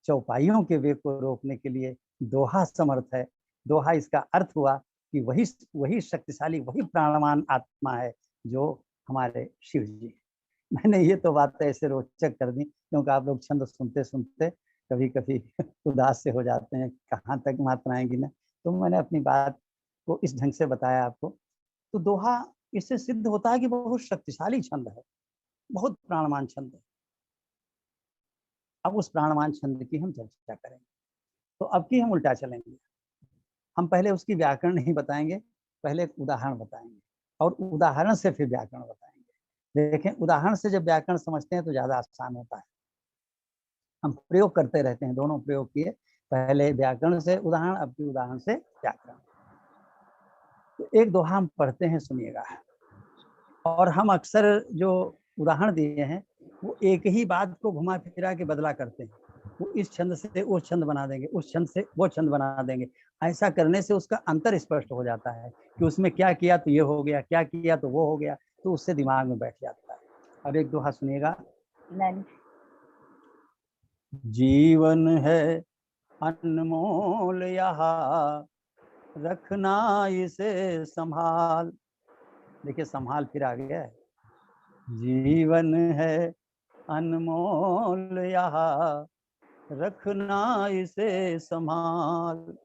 चौपाइयों के वेग को रोकने के लिए दोहा समर्थ है। दोहा इसका अर्थ हुआ कि वही शक्तिशाली, वही प्राणवान आत्मा है जो हमारे शिव जी। मैंने ये तो बात ऐसे रोचक कर दी क्योंकि आप लोग छंद सुनते सुनते कभी कभी उदास से हो जाते हैं, कहाँ तक मात्राएं गिने, तो मैंने अपनी बात को इस ढंग से बताया आपको। तो दोहा इससे सिद्ध होता है कि बहुत शक्तिशाली छंद है, बहुत प्राणवान छंद है। अब उस प्राणवान छंद की हम चर्चा करेंगे। तो अब की हम उल्टा चलेंगे, हम पहले उसकी व्याकरण नहीं बताएंगे, पहले एक उदाहरण बताएंगे और उदाहरण से फिर व्याकरण बताएंगे। देखें, उदाहरण से जब व्याकरण समझते हैं तो ज्यादा आसान होता है। हम प्रयोग करते रहते हैं, दोनों प्रयोग किए, पहले व्याकरण से उदाहरण, अब की उदाहरण से व्याकरण। तो एक दोहा हम पढ़ते हैं, सुनिएगा। और हम अक्सर जो उदाहरण दिए हैं वो एक ही बात को घुमा फिरा के बदला करते हैं। वो इस छंद से वो छंद बना देंगे, उस छंद से वो छंद बना देंगे। ऐसा करने से उसका अंतर स्पष्ट हो जाता है कि उसमें क्या किया तो ये हो गया, क्या किया तो वो हो गया, तो उससे दिमाग में बैठ जाता है। अब एक दोहा सुनिएगा। जीवन है अनमोल यहाँ, रखना इसे संभाल। देखिए संभाल फिर आ गया है। जीवन है अनमोल यहाँ, रखना इसे संभाल।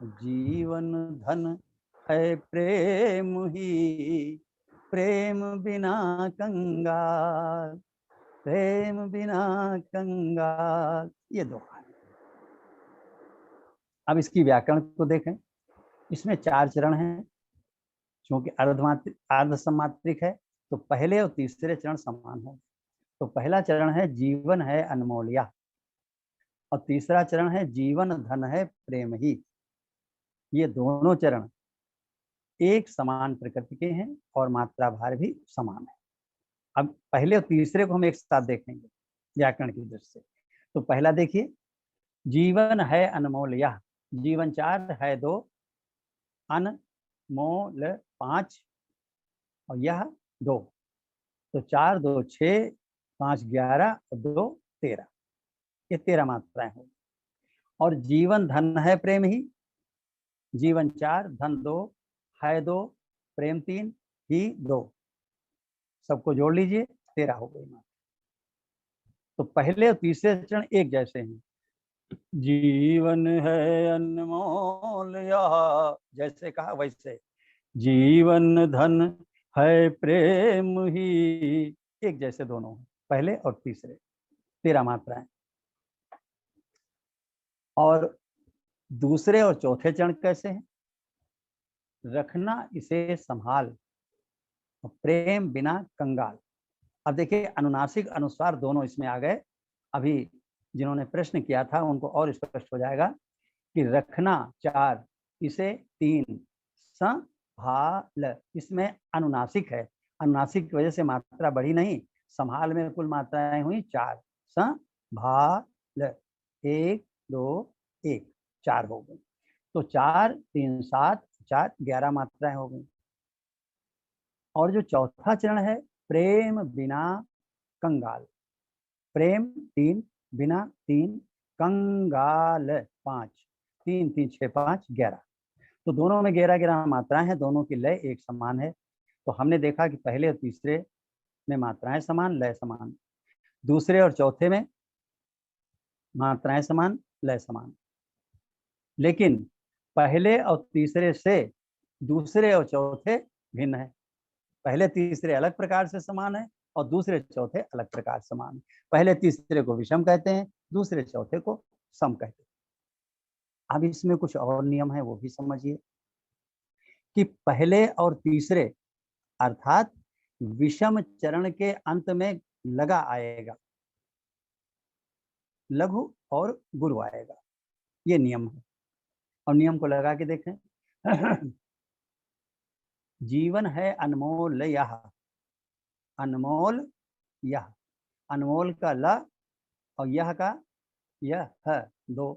जीवन धन है प्रेम ही, प्रेम बिना कंगाल, प्रेम बिना कंगाल। ये दोहा है। अब इसकी व्याकरण को देखें। इसमें 4 चरण हैं, क्योंकि अर्ध सम्मात्रिक है तो पहले और तीसरे चरण समान होंगे। तो पहला चरण है जीवन है अनमोलिया और तीसरा चरण है जीवन धन है प्रेम ही। ये दोनों चरण एक समान प्रकृति के हैं और मात्रा भार भी समान है। अब पहले और तीसरे को हम एक साथ देखेंगे व्याकरण की दृष्टि से। तो पहला देखिए, जीवन है अनमोल यह, जीवन 4 है 2, अनमोल 5 और यह 2, तो 4 2 6, 5 11 और 2 13, ये 13 मात्राएं होंगी। और जीवन धन है प्रेम ही, जीवन 4 धन 2 है 2 प्रेम 3 ही 2, सबको जोड़ लीजिए 13 हो गई मात्रा। तो पहले और तीसरे चरण एक जैसे हैं। जीवन है अनमोल यह, जैसे कहा वैसे। जीवन धन है प्रेम ही, एक जैसे दोनों, पहले और तीसरे 13 मात्राएं। और दूसरे और चौथे चरण कैसे हैं? रखना इसे संभाल, प्रेम बिना कंगाल। अब देखिए अनुनासिक अनुस्वार दोनों इसमें आ गए। अभी जिन्होंने प्रश्न किया था उनको और स्पष्ट हो जाएगा कि रखना 4, इसे 3, संभाल, इसमें अनुनासिक है। अनुनासिक की वजह से मात्रा बढ़ी नहीं, संभाल में कुल मात्राएं हुई 4, संभाल 1 2 1, 4 हो गई। तो 4 3 7 4 11 मात्राएं हो गई। और जो चौथा चरण है प्रेम बिना कंगाल, प्रेम 3, बिना 3, कंगाल 5, 3 3 6 5 11। तो दोनों में 11 11 मात्राएं हैं, दोनों की लय एक समान है। तो हमने देखा कि पहले और तीसरे में मात्राएं समान, लय समान, दूसरे और चौथे में मात्राएं समान, लय समान। लेकिन पहले और तीसरे से दूसरे और चौथे भिन्न है। पहले तीसरे अलग प्रकार से समान है और दूसरे चौथे अलग प्रकार समान है। पहले तीसरे को विषम कहते हैं, दूसरे चौथे को सम कहते हैं। अब इसमें कुछ और नियम है, वो भी समझिए कि पहले और तीसरे अर्थात विषम चरण के अंत में लगा आएगा, लघु और गुरु आएगा, ये नियम है। और नियम को लगा के देखें। जीवन है अनमोल यह, अनमोल यह, अनमोल का ल और यह का यह है 2,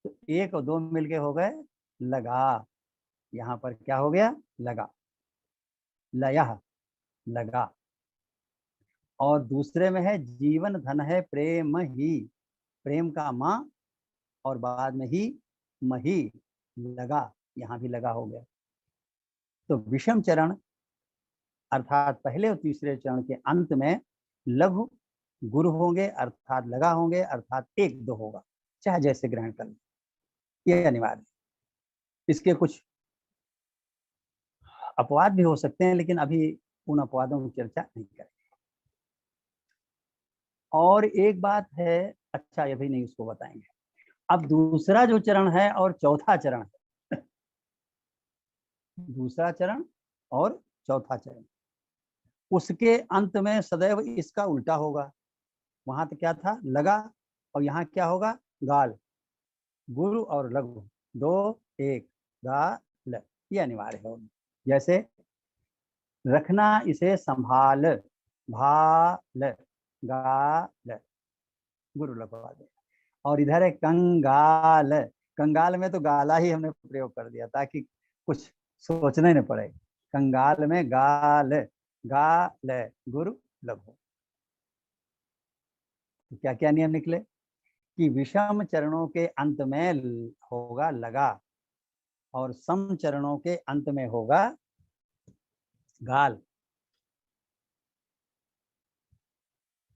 तो 1 और 2 मिलके हो गए लगा। यहाँ पर क्या हो गया? लगा, लयह, लगा। और दूसरे में है जीवन धन है प्रेम ही, प्रेम का माँ और बाद में ही मही, लगा, यहाँ भी लगा हो गया। तो विषम चरण अर्थात पहले और तीसरे चरण के अंत में लघु गुरु होंगे अर्थात लगा होंगे, अर्थात 1 2 होगा, चाहे जैसे ग्रहण कर लें, ये अनिवार्य। इसके कुछ अपवाद भी हो सकते हैं, लेकिन अभी उन अपवादों की चर्चा नहीं करेंगे। और एक बात है, अच्छा ये भी नहीं उसको बताएंगे। अब दूसरा जो चरण है और चौथा चरण है, दूसरा चरण और चौथा चरण, उसके अंत में सदैव इसका उल्टा होगा। वहां तो क्या था? लगा, और यहाँ क्या होगा? गाल, गुरु और लघु 2 1, गाल, ये अनिवार्य होगा। जैसे रखना इसे संभाल, भाल, गाल, गुरु लगवा दे। और इधर है कंगाल, कंगाल में तो गाला ही हमने प्रयोग कर दिया ताकि कुछ सोचने न पड़े। कंगाल में गाल, गाल, गुरु लघु। तो क्या क्या नियम निकले कि विषम चरणों के अंत में होगा लगा और सम चरणों के अंत में होगा गाल।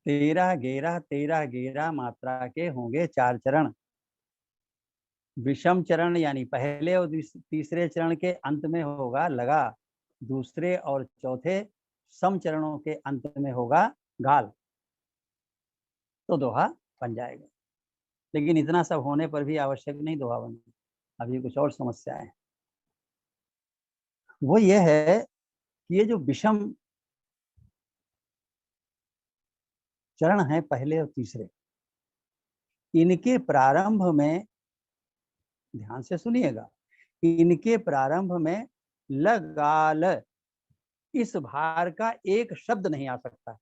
13 11 मात्रा के होंगे 4 चरण। विषम चरण यानी पहले और तीसरे चरण के अंत में होगा लगा, दूसरे और चौथे सम चरणों के अंत में होगा गाल, तो दोहा बन जाएगा। लेकिन इतना सब होने पर भी आवश्यक नहीं दोहा बनना, अभी कुछ और समस्याएं हैं। वो ये है कि ये जो विषम चरण है पहले और तीसरे, इनके प्रारंभ में ध्यान से सुनिएगा, इनके प्रारंभ में लगाल इस भार का एक शब्द नहीं आ सकता।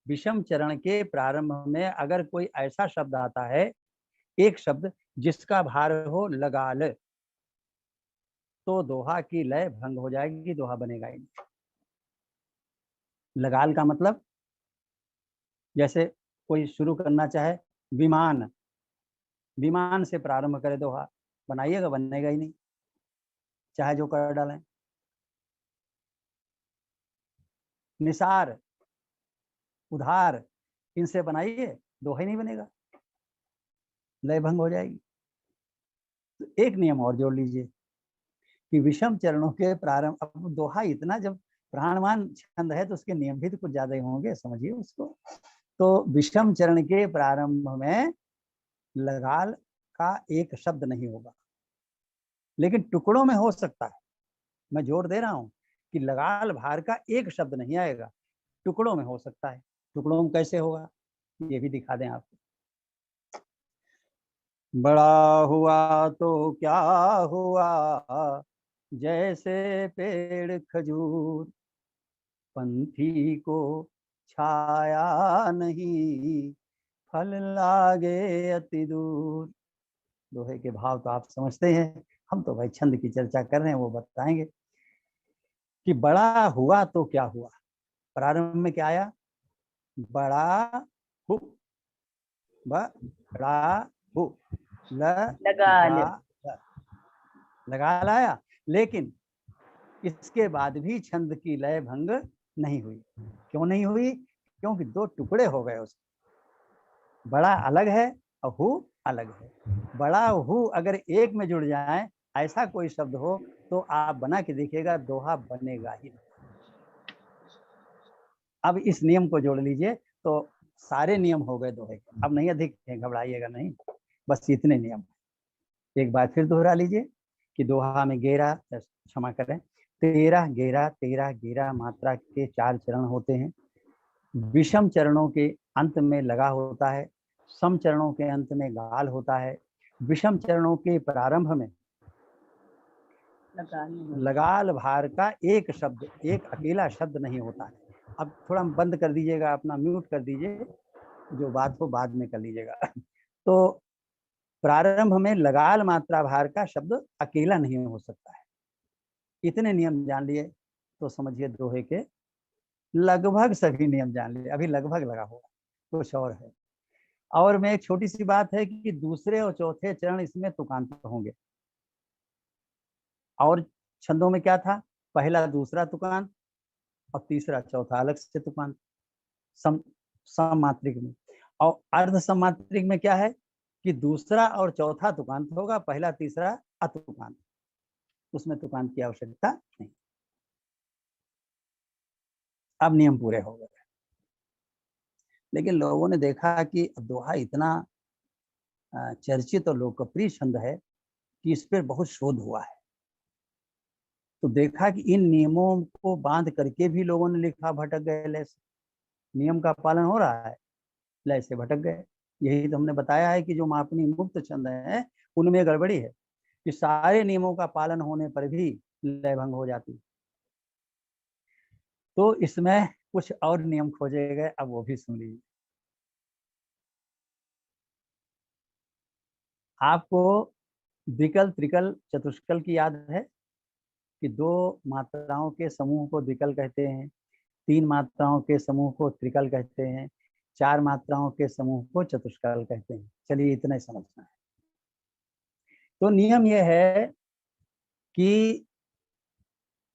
विषम चरण के प्रारंभ में अगर कोई ऐसा शब्द आता है, एक शब्द जिसका भार हो लगाल, तो दोहा की लय भंग हो जाएगी, दोहा बनेगा ही नहीं। लगाल का मतलब जैसे कोई शुरू करना चाहे विमान, विमान से प्रारंभ करे दोहा, बनाइएगा, बनेगा ही नहीं, चाहे जो कर डालें। निसार, उधार, इनसे बनाइए, दोहा ही नहीं बनेगा, लय भंग हो जाएगी। तो एक नियम और जोड़ लीजिए कि विषम चरणों के प्रारंभ, अब दोहा इतना जब प्राणवान छंद है तो उसके नियम भी तो कुछ ज्यादा ही होंगे, समझिए उसको। तो विषम चरण के प्रारंभ में लगाल का एक शब्द नहीं होगा, लेकिन टुकड़ों में हो सकता है। मैं जोर दे रहा हूं कि लगाल भार का एक शब्द नहीं आएगा, टुकड़ों में हो सकता है। टुकड़ों में कैसे होगा ये भी दिखा दें आपको। बड़ा हुआ तो क्या हुआ, जैसे पेड़ खजूर, पंथी को छाया नहीं, फल लागे अति दूर। दोहे के भाव तो आप समझते हैं, हम तो भाई छंद की चर्चा कर रहे हैं, वो बताएंगे कि बड़ा हुआ तो क्या हुआ। प्रारंभ में क्या आया, बड़ा हु, बड़ा हु, लगा लाया, लेकिन इसके बाद भी छंद की लय भंग नहीं हुई। क्यों नहीं हुई? क्योंकि दो टुकड़े हो गए उसके। बड़ा अलग है और हु अलग है। बड़ा हु अगर एक में जुड़ जाए, ऐसा कोई शब्द हो, तो आप बना के देखिएगा, दोहा बनेगा ही नहीं। अब इस नियम को जोड़ लीजिए तो सारे नियम हो गए दोहे के। अब नहीं अधिक है, घबराइएगा नहीं, बस इतने नियम। एक बार फिर दोहरा लीजिए कि दोहा में गेरा, क्षमा करें, 13 गेरा, 13 गेरा मात्रा के 4 चरण होते हैं। विषम चरणों के अंत में लगा होता है, सम चरणों के अंत में गाल होता है। विषम चरणों के प्रारंभ में लगाल भार का एक शब्द, एक अकेला शब्द नहीं होता है। अब थोड़ा बंद कर दीजिएगा, अपना म्यूट कर दीजिए, जो बात हो बाद में कर लीजिएगा। तो प्रारंभ में लगाल मात्रा भार का शब्द अकेला नहीं हो सकता है। इतने नियम जान लिए तो समझिए दोहे के लगभग सभी नियम जान लिए। अभी लगभग लगा होगा, कुछ और है। और मैं एक छोटी सी बात है कि दूसरे और चौथे चरण इसमें तुकांत होंगे। और छंदों में क्या था, पहला दूसरा तुकांत और तीसरा चौथा अलग से तुकांत सम मात्रिक में। और अर्ध समात्रिक में क्या है कि दूसरा और चौथा तुकांत होगा, पहला तीसरा अतुकांत, उसमें तुकांत की आवश्यकता नहीं। अब नियम पूरे हो गए। लेकिन लोगों ने देखा कि दोहा इतना चर्चित और लोकप्रिय छंद है कि इस पर बहुत शोध हुआ है। तो देखा कि इन नियमों को बांध करके भी लोगों ने लिखा, भटक गए लय से। नियम का पालन हो रहा है, लय से भटक गए। यही तो हमने बताया है कि जो मापनी मुक्त छंद है उनमें गड़बड़ी है कि सारे नियमों का पालन होने पर भी लय भंग हो जाती। तो इसमें कुछ और नियम खोजे गए, अब वो भी सुन लीजिए। आपको द्विकल, त्रिकल, चतुष्कल की याद है कि 2 मात्राओं के समूह को द्विकल कहते हैं, 3 मात्राओं के समूह को त्रिकल कहते हैं, 4 मात्राओं के समूह को चतुष्कल कहते हैं। चलिए इतना ही समझना है। तो नियम यह है कि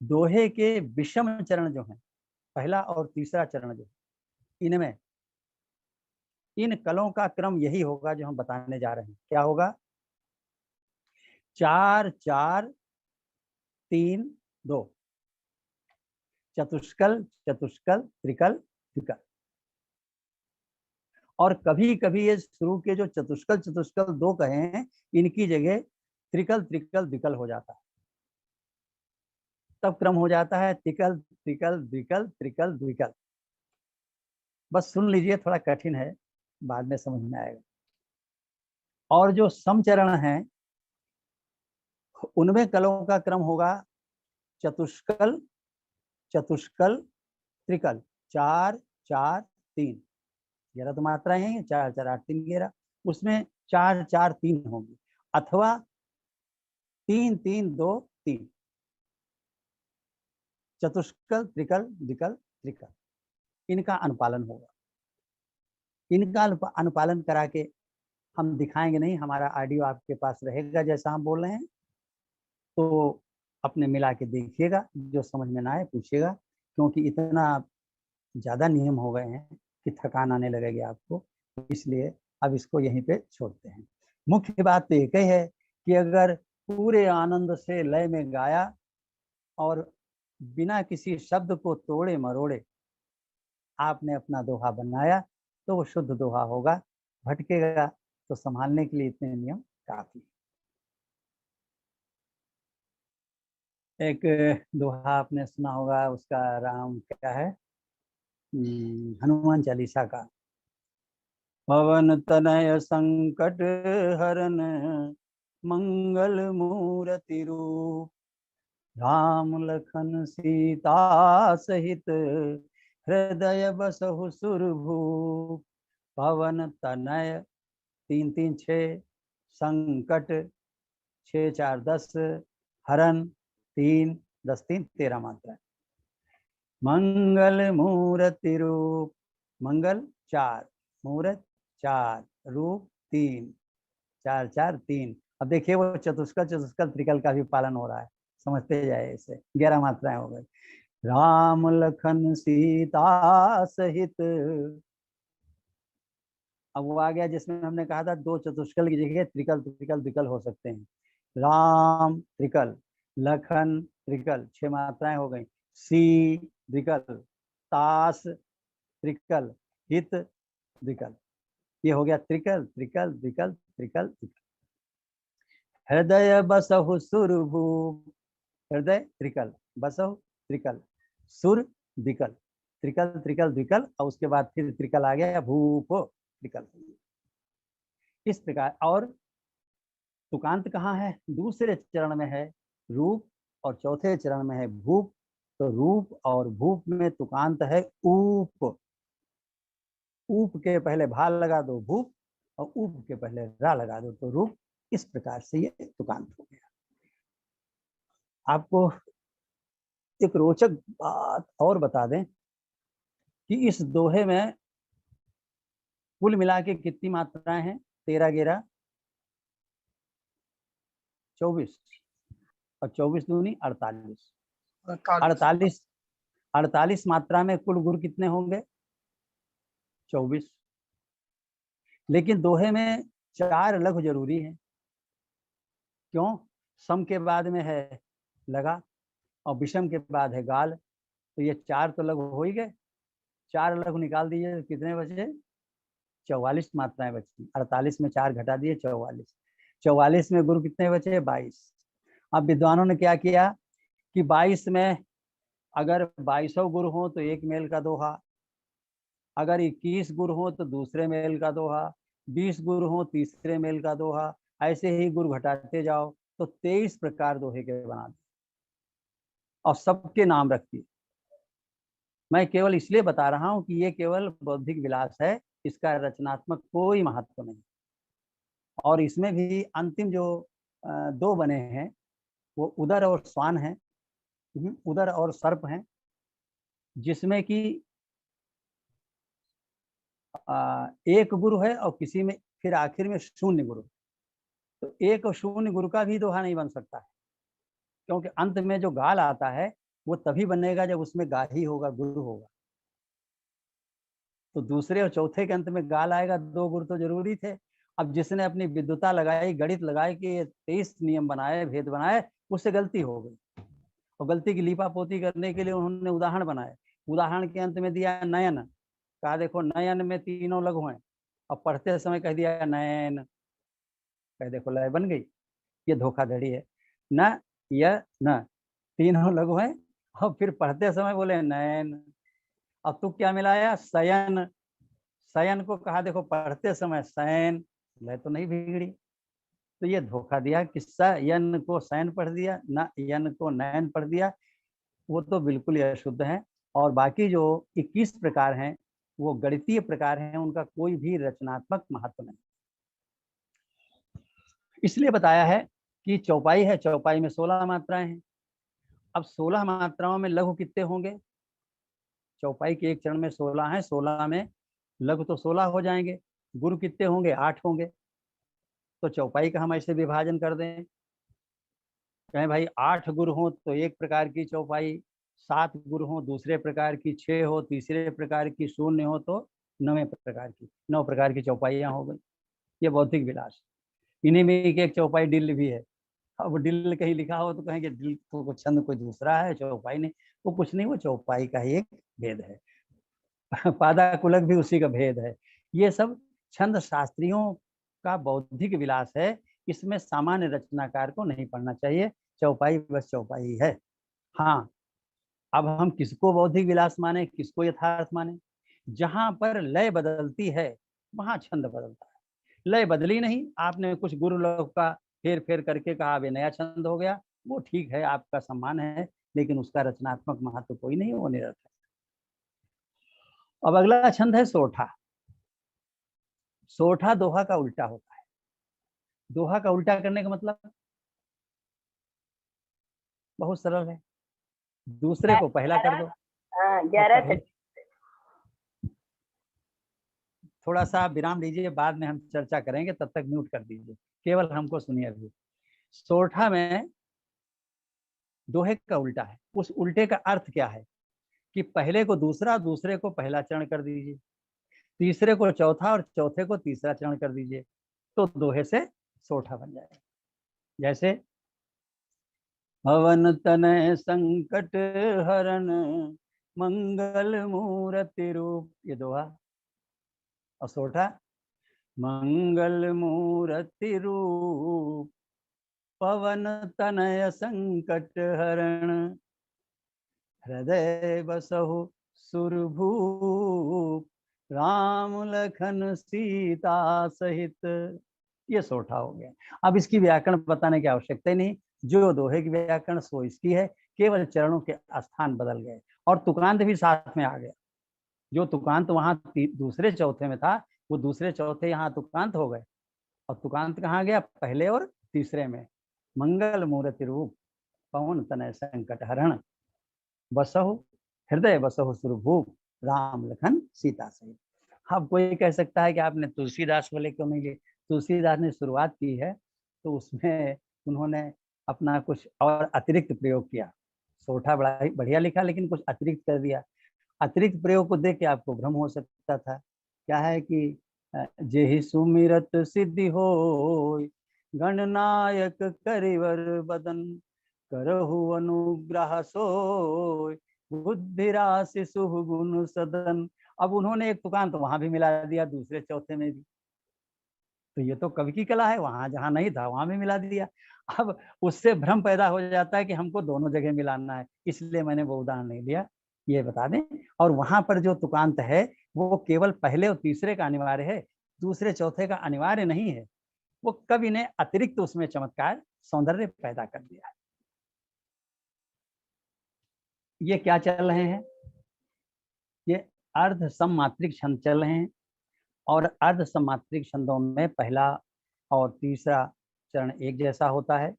दोहे के विषम चरण जो हैं, पहला और तीसरा चरण जो, इनमें इन कलों का क्रम यही होगा जो हम बताने जा रहे हैं। क्या होगा? 4 4 3 2, चतुष्कल चतुष्कल त्रिकल त्रिकल। और कभी कभी ये शुरू के जो चतुष्कल चतुष्कल 2 कहें, इनकी जगह त्रिकल त्रिकल द्विकल हो जाता है। तब क्रम हो जाता है त्रिकल त्रिकल द्विकल त्रिकल द्विकल। बस सुन लीजिए, थोड़ा कठिन है, बाद में समझ में आएगा। और जो समचरण हैं उनमें कलों का क्रम होगा चतुष्कल चतुष्कल त्रिकल, 4 4 3। 11 तो मात्राएं हैं, 4 4 8 3 11, उसमें 4 4 3 होंगी, अथवा 3 3 2 3। चतुष्कल त्रिकल द्विकल त्रिकल, इनका अनुपालन होगा। इनका अनुपालन करा के हम दिखाएंगे नहीं, हमारा ऑडियो आपके पास रहेगा जैसा हम बोल रहे हैं, तो अपने मिला के देखिएगा, जो समझ में ना आए पूछिएगा, क्योंकि इतना ज़्यादा नियम हो गए हैं कि थकान आने लगेगी आपको, इसलिए अब इसको यहीं पे छोड़ते हैं। मुख्य बात तो एक ही है कि अगर पूरे आनंद से लय में गाया और बिना किसी शब्द को तोड़े मरोड़े आपने अपना दोहा बनाया, तो वो शुद्ध दोहा होगा। भटकेगा तो संभालने के लिए इतने नियम काफी। एक दोहा आपने सुना होगा, उसका राम क्या है, हनुमान चालीसा का। पवन तनय संकट हरन मंगल मूर्ति रूप, राम लखन सीता सहित हृदय बसहु सुरभूप। पवन तनय 3 3 6, संकट 6 4 10, हरन 3 10 3 13 मात्रा। मंगल मूर्ति रूप, मंगल 4, मूर्त 4, रूप 3, 4 4 3। अब देखिए वो चतुष्कल चतुष्कल त्रिकल का भी पालन हो रहा है, समझते जाए। इसे 11 मात्राएं हो गई। राम लखन सीता सहित, अब वो आ गया जिसमें हमने कहा था 2 चतुष्कल की जगह त्रिकल त्रिकल द्विकल हो सकते हैं। राम त्रिकल, लखन त्रिकल, 6 मात्राएं हो गई। सी द्विकल, तास त्रिकल, हित द्विकल, ये हो गया त्रिकल त्रिकल द्विकल त्रिकल द्विकल। हृदय बसहु सुरभूप, हृदय त्रिकल, बसहु त्रिकल, सुर द्विकल, त्रिकल त्रिकल द्विकल, और उसके बाद फिर त्रिकल आ गया, भूप त्रिकल। इस प्रकार। और तुकांत कहाँ है? दूसरे चरण में है रूप और चौथे चरण में है भूप। तो रूप और भूप में तुकांत है ऊप। ऊप के पहले भाल लगा दो भूप, और ऊप के पहले रा लगा दो तो रूप। इस प्रकार से ये तुकांत हो गया। आपको एक रोचक बात और बता दें कि इस दोहे में कुल मिला के कितनी मात्राएं हैं? 13 11 24, और 24 दूनी 48। 48 मात्रा में कुल गुर कितने होंगे? 24। लेकिन दोहे में 4 लघु जरूरी है। क्यों? सम के बाद में है लगा और विषम के बाद है गाल, तो ये 4 तो लघु हो ही गए। 4 लघु निकाल दीजिए तो कितने बचे? 44 मात्राएं बची। 48 में 4 घटा दिए 44। 44 में गुरु कितने बचे? 22। अब विद्वानों ने क्या किया कि 22 में अगर 22 गुरु हो तो एक मेल का दोहा, अगर 21 गुरु हो तो दूसरे मेल का दोहा, 20 गुरु हो तीसरे मेल का दोहा, ऐसे ही गुरु घटाते जाओ तो 23 प्रकार दोहे के बना दिए और सबके नाम रख दिए। मैं केवल इसलिए बता रहा हूं कि ये केवल बौद्धिक विलास है, इसका रचनात्मक कोई महत्व नहीं। और इसमें भी अंतिम जो 2 बने हैं वो उदर और स्वान हैं, उदर और सर्प हैं, जिसमें कि एक गुरु है और किसी में फिर आखिर में शून्य गुरु। तो एक और शून्य गुरु का भी दोहा नहीं बन सकता है, क्योंकि अंत में जो गाल आता है वो तभी बनेगा जब उसमें गा ही होगा, गुरु होगा। तो दूसरे और चौथे के अंत में गाल आएगा, 2 गुरु तो जरूरी थे। अब जिसने अपनी विद्वता लगाई, गणित लगाई कि ये 23 नियम बनाए, भेद बनाए, उससे गलती हो गई। और गलती की लीपापोती करने के लिए उन्होंने उदाहरण बनाए। उदाहरण के अंत में दिया नयन, कहा देखो नयन में 3 लघु हैं, और पढ़ते समय कह दिया नयन, कह देखो लय बन गई। ये धोखाधड़ी है। न य न 3 लघु हैं और फिर पढ़ते समय बोले नयन। अब तू क्या मिलाया? शयन। शयन को कहा देखो पढ़ते समय शयन, लय तो नहीं बिगड़ी। तो ये धोखा दिया कि शयन को शयन पढ़ दिया, न यन को नयन पढ़ दिया। वो तो बिल्कुल ही अशुद्ध है। और बाकी जो 21 प्रकार हैं वो गणितीय प्रकार हैं, उनका कोई भी रचनात्मक महत्व नहीं। इसलिए बताया है कि चौपाई है, चौपाई में 16 मात्राएं हैं। अब 16 मात्राओं में लघु कितने होंगे? चौपाई के एक चरण में 16 हैं, 16 में लघु तो 16 हो जाएंगे। गुरु कितने होंगे? 8 होंगे। तो चौपाई का हम ऐसे विभाजन कर दें, कहें भाई 8 गुरु हो तो एक प्रकार की चौपाई, 7 गुरु हो दूसरे प्रकार की, 6 हो तीसरे प्रकार की, 0 हो तो 9 प्रकार की, 9 प्रकार की चौपाइयाँ हो गई। ये बौद्धिक विलास। इन्हीं में एक चौपाई डिल भी है। अब डिल कहीं लिखा हो तो कहेंगे डिल को छंद कोई दूसरा है, चौपाई नहीं। वो कुछ नहीं, वो चौपाई का ही एक भेद है। पादा कुलक भी उसी का भेद है। ये सब छंद शास्त्रियों का बौद्धिक विलास है, इसमें सामान्य रचनाकार को नहीं पढ़ना चाहिए। चौपाई बस चौपाई है। हाँ, अब हम किसको बौद्धिक विलास माने, किसको यथार्थ माने? जहां पर लय बदलती है वहां छंद बदलता है। लय बदली नहीं, आपने कुछ गुरु लोग का हेर फेर करके कहा वे नया छंद हो गया, वो ठीक है, आपका सम्मान है, लेकिन उसका रचनात्मक महत्व कोई नहीं, वो निरर्थक। अब अगला छंद है सोठा। सोठा दोहा का उल्टा होता है। दोहा का उल्टा करने का मतलब बहुत सरल है, दूसरे को पहला कर दो। हाँ, और 11 पहले थोड़ा सा विराम लीजिए, बाद में हम चर्चा करेंगे, तब तक म्यूट कर दीजिए, केवल हमको सुनिए अभी। सोठा में दोहे का उल्टा है। उस उल्टे का अर्थ क्या है कि पहले को दूसरा, दूसरे को पहला चरण कर दीजिए, तीसरे को चौथा और चौथे को तीसरा चरण कर दीजिए, तो दोहे से सोठा बन जाएगा। जैसे हवन तनय संकट हरण मंगल मूर्ति रूप, ये दोहा। और सोठा मंगल मूर्ति रूप पवन तनय संकट हरण हृदय बसहु सुरभूप राम लखन सीता सहित। ये सोठा हो गया। अब इसकी व्याकरण बताने की आवश्यकता ही नहीं, जो दोहे की व्याकरण सो इसकी है, केवल चरणों के स्थान बदल गए और तुकांत भी साथ में आ गया। जो तुकांत वहां दूसरे चौथे में था, वो दूसरे चौथे यहाँ तुकांत हो गए, और तुकांत कहाँ गया? पहले और तीसरे में। मंगल मूर्ति रूप पवन तनय संकट हरण बसहु हृदय बसहु सुरभूप राम लखन सीता सहित। अब कोई कह सकता है कि आपने तुलसीदास वाले क्यों नहीं लिए? तुलसीदास ने शुरुआत की है तो उसमें उन्होंने अपना कुछ और अतिरिक्त प्रयोग किया। सोठा बड़ा ही बढ़िया लिखा, लेकिन कुछ अतिरिक्त कर दिया। अतिरिक्त प्रयोग को देख के आपको भ्रम हो सकता था। क्या है कि जेहि सुमिरत सिद्धि होय गणनायक करिवर बदन करहु अनुग्रह सोय बुद्धि राशि सुगुण सदन। अब उन्होंने एक तुकांत वहां भी मिला दिया, दूसरे चौथे में भी। तो ये तो कवि की कला है, वहां जहां नहीं था वहां भी मिला दिया। अब उससे भ्रम पैदा हो जाता है कि हमको दोनों जगह मिलाना है, इसलिए मैंने वो उदाहरण नहीं लिया, ये बता दें। और वहां पर जो तुकांत है वो केवल पहले और तीसरे का अनिवार्य है, दूसरे चौथे का अनिवार्य नहीं है। वो कवि ने अतिरिक्त उसमें चमत्कार सौंदर्य पैदा कर दिया है। ये क्या चल रहे हैं? ये अर्ध सममात्रिक छंद चल रहे हैं, और अर्ध सममात्रिक छंदों में पहला और तीसरा चरण एक जैसा होता है,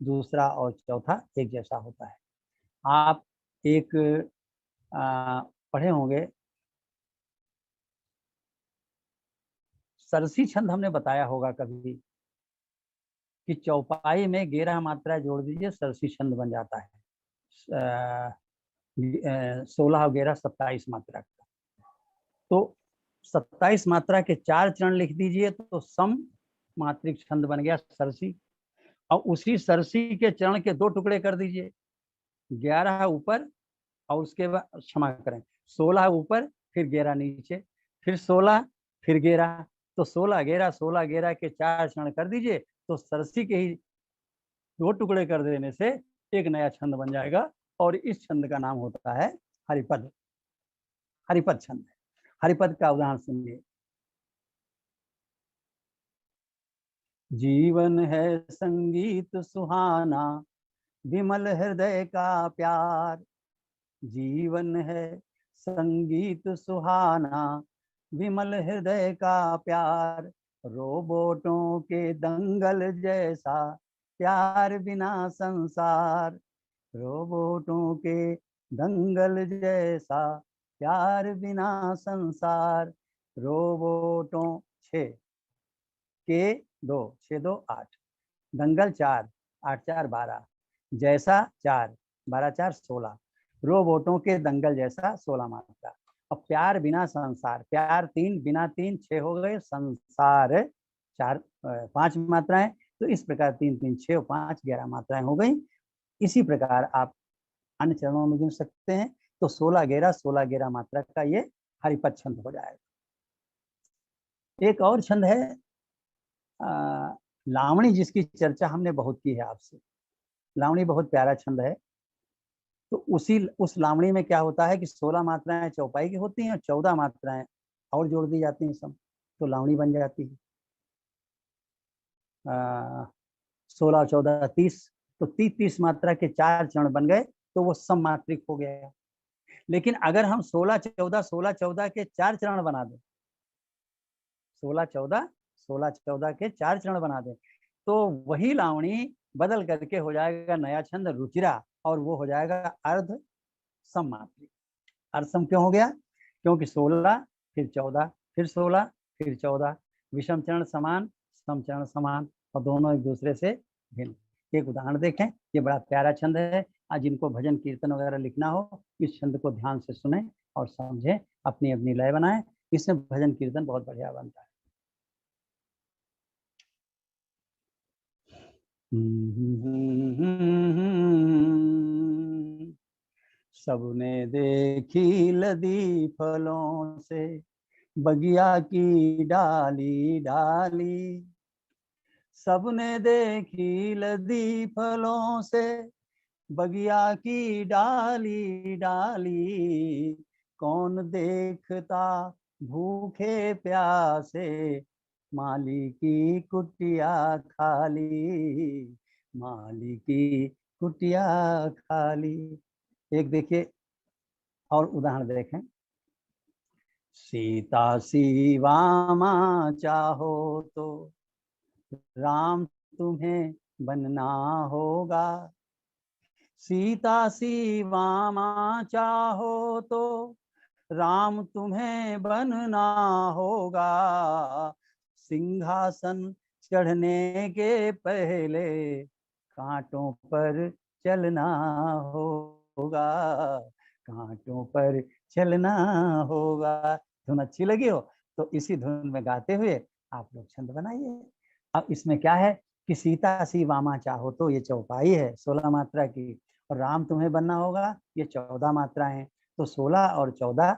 दूसरा और चौथा एक जैसा होता है। आप एक पढ़े होंगे, सरसी छंद हमने बताया होगा कभी कि चौपाई में 11 मात्रा जोड़ दीजिए, सरसी छंद बन जाता है। 16 और 11 27 मात्रा का। तो 27 मात्रा के 4 चरण लिख दीजिए तो सम मात्रिक छंद बन गया सरसी। और उसी सरसी के चरण के 2 टुकड़े कर दीजिए, 11 ऊपर और उसके बाद क्षमा करें 16 ऊपर फिर 11 नीचे, फिर 16 फिर 11, तो 16 11 16 11 के 4 चरण कर दीजिए, तो सरसी के ही 2 टुकड़े कर देने से एक नया छंद बन जाएगा, और इस छंद का नाम होता है हरिपद। हरिपद छंद है। हरिपद का उदाहरण सुनिए। जीवन है संगीत सुहाना विमल हृदय का प्यार। जीवन है संगीत सुहाना विमल हृदय का प्यार। रोबोटों के दंगल जैसा प्यार बिना संसार। रोबोटों के दंगल जैसा प्यार बिना संसार। रोबोटों 6 के 2 6 2 8, दंगल 4 8 4 12, जैसा 4 12 4 16, रोबोटों के दंगल जैसा 16 मात्रा। अब प्यार बिना संसार, प्यार 3 बिना 3 6 हो गए, संसार 4 5 मात्राएं। तो इस प्रकार 3 3 6 और 5 11 मात्राएं हो गई। इसी प्रकार आप अन्य चरणों में गिन सकते हैं। तो 16 11 16 11 मात्रा का ये हरिपद छंद हो जाएगा। एक और छंद है लावणी, जिसकी चर्चा हमने बहुत की है आपसे। लावणी बहुत प्यारा छंद है। तो उस लावणी में क्या होता है कि 16 मात्राएं चौपाई की होती हैं और 14 मात्राएं और जोड़ दी जाती हैं सब, तो लावणी बन जाती है। 16 14 30, तो 30 मात्रा के 4 चरण बन गए, तो वो सम मात्रिक हो गया। लेकिन अगर हम 16 14 के 4 चरण बना दें, 16 14 के 4 चरण बना दें, तो वही लावणी बदल करके हो जाएगा नया छंद रुचिरा, और वो हो जाएगा अर्ध सम मात्रिक। अर्ध सम क्यों हो गया? क्योंकि 16 फिर 14 फिर 16 फिर 14, विषम चरण समान, सम चरण समान, और दोनों एक दूसरे से भिन्न। एक उदाहरण देखें, ये बड़ा प्यारा छंद है। आज जिनको भजन कीर्तन वगैरह लिखना हो, इस छंद को ध्यान से सुने और समझें, अपनी अपनी लय बनाएं, इससे भजन कीर्तन बहुत बढ़िया बनता है। सबने देखी लदी फलों से बगिया की डाली डाली, सबने देखी लदी फलों से बगिया की डाली डाली, कौन देखता भूखे प्यासे माली की कुटिया खाली, माली की कुटिया खाली। एक देखिए और उदाहरण देखें, सीता सीवामा चाहो तो राम तुम्हें बनना होगा, सीता सीवामा चाहो तो राम तुम्हें बनना होगा, सिंहासन चढ़ने के पहले कांटों पर चलना होगा, कांटों पर चलना होगा। धुन अच्छी लगी हो तो इसी धुन में गाते हुए आप लोग छंद बनाइए। अब इसमें क्या है कि सीता सी वामा चाहो तो ये चौपाई है 16 मात्रा की, और राम तुम्हें बनना होगा ये 14 मात्राएं हैं, तो 16 और 14।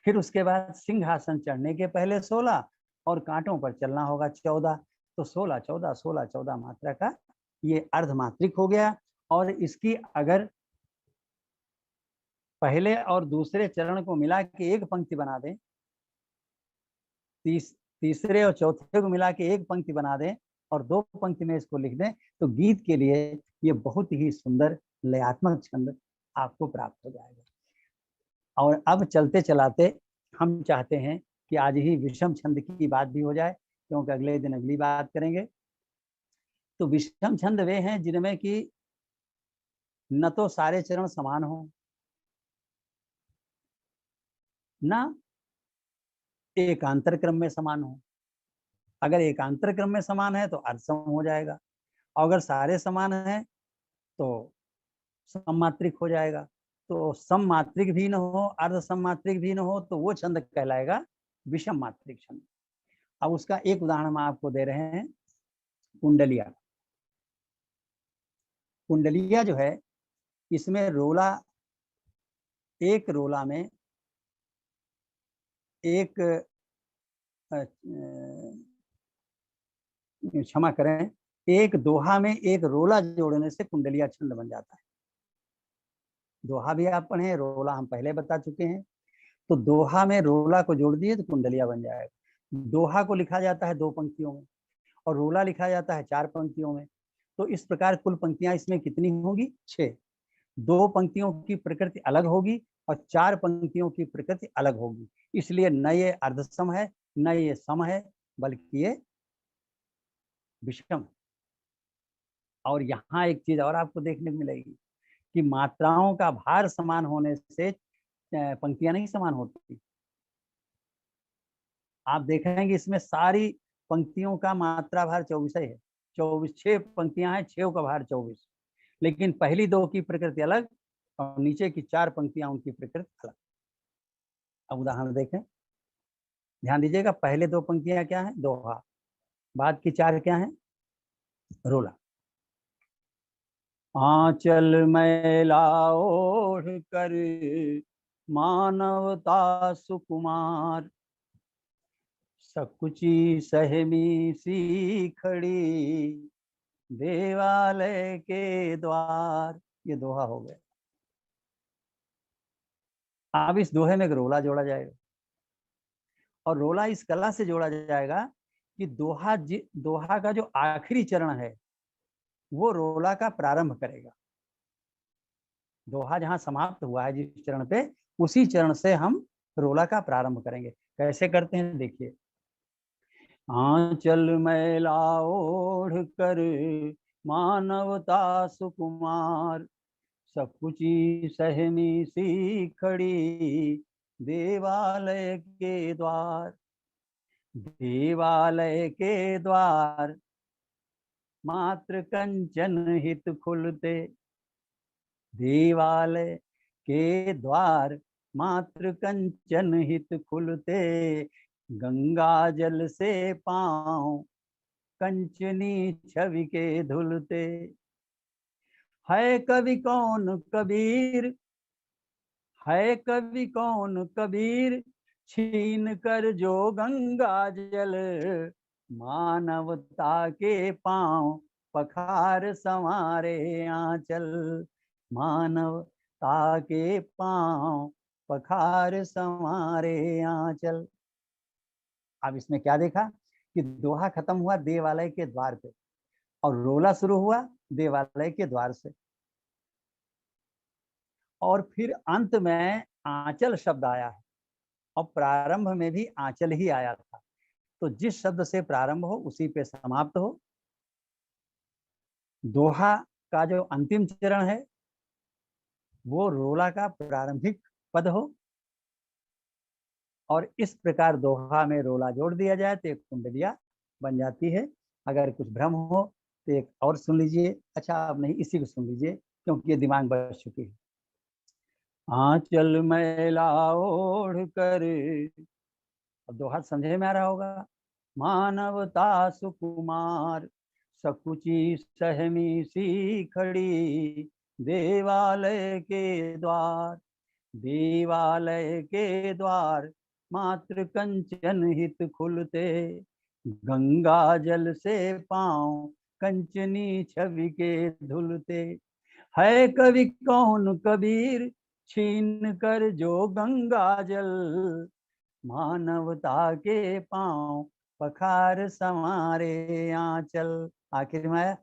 फिर उसके बाद सिंहासन चढ़ने के पहले 16 और कांटों पर चलना होगा 14, तो 16 14 16 14 मात्रा का ये अर्धमात्रिक हो गया। और इसकी अगर पहले और दूसरे चरण को मिला के एक पंक्ति बना दें, तीसरे और चौथे को मिला के एक पंक्ति बना दें और 2 पंक्ति में इसको लिख दें, तो गीत के लिए ये बहुत ही सुंदर लयात्मक छंद आपको प्राप्त हो जाएगा। और अब चलते चलाते हम चाहते हैं कि आज ही विषम छंद की बात भी हो जाए, क्योंकि अगले दिन अगली बात करेंगे। तो विषम छंद वे हैं जिनमें कि न तो सारे चरण समान हो, न एकांतर क्रम में समान हो। अगर एकांतर क्रम में समान है तो अर्धसम हो जाएगा, और अगर सारे समान हैं तो सममात्रिक हो जाएगा। तो सममात्रिक भी न हो, अर्ध सममात्रिक भी न हो, तो वो छंद कहलाएगा विषम मात्रिक छंद। अब उसका एक उदाहरण हम आपको दे रहे हैं, कुंडलिया। कुंडलिया जो है, इसमें रोला, एक रोला में एक क्षमा करें, एक दोहा में एक रोला जोड़ने से कुंडलिया छंद बन जाता है। दोहा भी आप पढ़े, रोला हम पहले बता चुके हैं। तो दोहा में रोला को जोड़ दिए तो कुंडलिया बन जाएगा। दोहा को लिखा जाता है 2 पंक्तियों में और रोला लिखा जाता है 4 पंक्तियों में। तो इस प्रकार कुल पंक्तियां इसमें कितनी होंगी? 6। 2 पंक्तियों की प्रकृति अलग होगी और 4 पंक्तियों की प्रकृति अलग होगी। इसलिए न ये अर्धसम है, न ये सम है, बल्कि ये विषम। और यहाँ एक चीज और आपको देखने को मिलेगी कि मात्राओं का भार समान होने से पंक्तियां नहीं समान होती। आप देखेंगे इसमें सारी पंक्तियों का मात्रा भार 24 है। 24 6 पंक्तियां हैं, 6 का भार 24, लेकिन पहली 2 की प्रकृति अलग और नीचे की 4 पंक्तियां उनकी प्रकृति अलग। अब उदाहरण देखें, ध्यान दीजिएगा। पहले 2 पंक्तियां क्या है? दोहा। बाद की 4 क्या है? रोला। आंचल मैला ओढ़ कर मानवता सुकुमार, सकुची सहमी सी खड़ी देवालय के द्वार। ये दोहा हो गया। अब इस दोहे में एक रोला जोड़ा जाएगा, और रोला इस कला से जोड़ा जाएगा कि दोहा का जो आखिरी चरण है वो रोला का प्रारंभ करेगा। दोहा जहां समाप्त हुआ है जिस चरण पे, उसी चरण से हम रोला का प्रारंभ करेंगे। कैसे करते हैं देखिए। आंचल मैला ओढ़ कर मानवता सुकुमार, सकुची सहमी सी खड़ी देवालय के द्वार। देवालय के द्वार मात्र कंचन हित खुलते। देवालय के द्वार मात्र कंचन हित खुलते। गंगा जल से पांव कंचनी छवि के धुलते। है कवि कौन कबीर, है कवि कौन कबीर, छीन कर जो गंगा जल। मानवता के पांव पखार संवारे आंचल। मानवता के पांव पखार संवारे आंचल। अब इसमें क्या देखा कि दोहा खत्म हुआ देवालय के द्वार पे, और रोला शुरू हुआ देवालय के द्वार से, और फिर अंत में आंचल शब्द आया है, और प्रारंभ में भी आंचल ही आया था। तो जिस शब्द से प्रारंभ हो उसी पे समाप्त हो। दोहा का जो अंतिम चरण है वो रोला का प्रारंभिक पद हो, और इस प्रकार दोहा में रोला जोड़ दिया जाए तो एक कुंडलिया बन जाती है। अगर कुछ भ्रम हो तो एक और सुन लीजिए। अच्छा, अब नहीं, इसी को सुन लीजिए क्योंकि ये दिमाग बच चुकी है। आंचल मैला ओढ़ कर, अब दोहा समझे में आ रहा होगा। मानवता सुकुमार, सकुची सहमी सी खड़ी देवालय के द्वार। देवालय के द्वार मात्र कंचन हित खुलते। गंगा जल से पांव कंचनी छवि के धुलते। है कवि कौन कबीर, छीन कर जो गंगा जल। मानवता के पांव पखार संवारे आंचल। आखिर में आया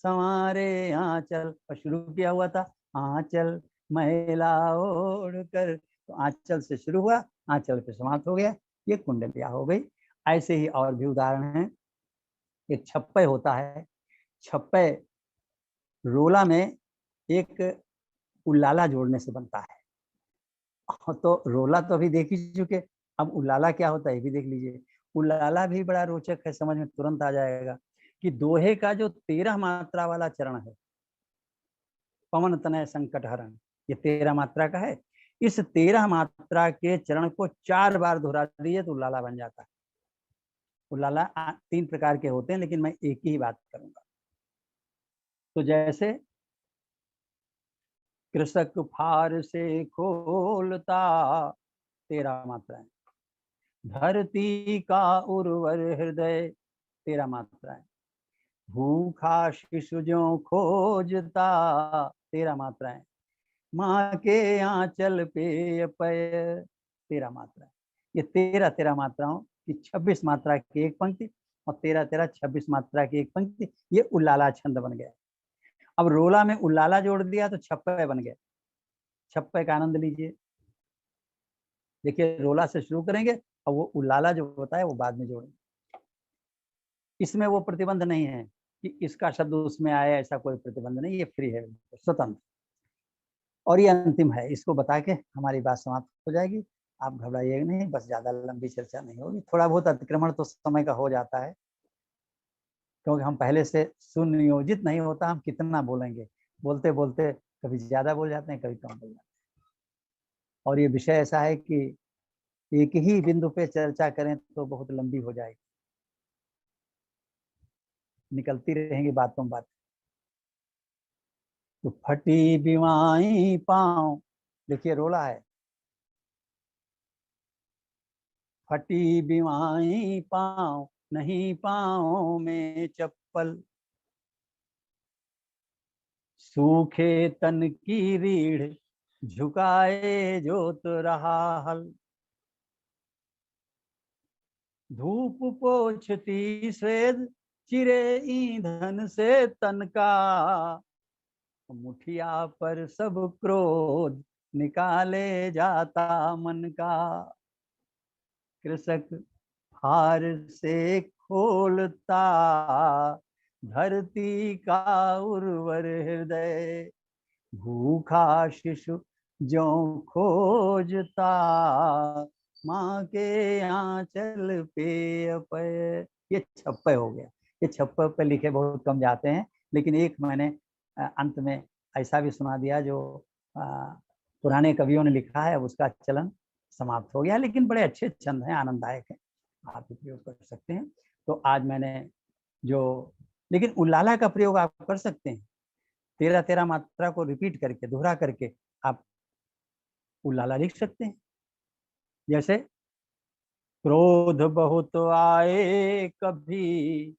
संवारे आंचल, और शुरू किया हुआ था आंचल मैला ओढ़ कर। तो आंचल से शुरू हुआ, आंचल पे समाप्त हो गया। ये कुंडलिया हो गई। ऐसे ही और भी उदाहरण हैं। एक छप्पे होता है। छप्पे रोला में एक उल्लाला जोड़ने से बनता है। तो रोला तो अभी देख ही चुके, अब उल्लाला क्या होता है ये भी देख लीजिए। उल्लाला भी बड़ा रोचक है, समझ में तुरंत आ जाएगा कि दोहे का जो 13 मात्रा वाला चरण है, पवन तनय संकट हरण, ये 13 मात्रा का है। इस 13 मात्रा के चरण को 4 बार दोहरा दीजिए तो उल्लाला बन जाता है। उल्लाला 3 प्रकार के होते हैं, लेकिन मैं एक ही बात करूंगा। तो जैसे कृषक फार से खोलता, 13 मात्राएं। धरती का उर्वर हृदय, 13 मात्राएं। भूखा शिशु जो खोजता, 13 मात्राएं। माँ के आंचल पे पय, 13 मात्राएं। ये 13 मात्राओं की 26 मात्रा की एक पंक्ति, और 13 मात्रा की एक पंक्ति, ये उल्लाला छंद बन गया। अब रोला में उल्लाला जोड़ दिया तो छप्पे बन गए। छप्पे का आनंद लीजिए। देखिए, रोला से शुरू करेंगे और वो उल्लाला जो होता है वो बाद में जोड़ेंगे। इसमें वो प्रतिबंध नहीं है कि इसका शब्द उसमें आया, ऐसा कोई प्रतिबंध नहीं, ये फ्री है, स्वतंत्र। और ये अंतिम है, इसको बता के हमारी बात समाप्त हो जाएगी। आप घबराइएगा नहीं, बस ज्यादा लंबी चर्चा नहीं होगी। थोड़ा बहुत अतिक्रमण तो समय का हो जाता है, क्योंकि हम पहले से सुनियोजित नहीं होता, हम कितना बोलेंगे, बोलते बोलते कभी ज्यादा बोल जाते हैं, कभी कम बोल जाते हैं। और ये विषय ऐसा है कि एक ही बिंदु पे चर्चा करें तो बहुत लंबी हो जाएगी, निकलती रहेंगी बातों बात। तो फटी बिवाई पाँव, देखिए रोला है। फटी बिमाई पाँव नहीं पाँव में चप्पल, सूखे तन की रीढ़ झुकाए जोत रहा हल, धूप पोछती स्वेद चिरे ईंधन से तन का, मुठिया पर सब क्रोध निकाले जाता मन का, कृषक हार से खोलता धरती का उर्वर हृदय, भूखा शिशु जो खोजता माँ के आंचल पे अपय। ये छप्पे हो गया। ये छप्पे पे लिखे बहुत कम जाते हैं, लेकिन एक मैंने अंत में ऐसा भी सुना दिया जो पुराने कवियों ने लिखा है, उसका चलन समाप्त हो गया, लेकिन बड़े अच्छे छंद हैं, आनंददायक है, आप उपयोग कर सकते हैं। तो आज मैंने जो, लेकिन उल्लाला का प्रयोग आप कर सकते हैं, 13-13 मात्रा को रिपीट करके, दोहरा करके आप उल्लाला लिख सकते हैं। जैसे क्रोध बहुत आए कभी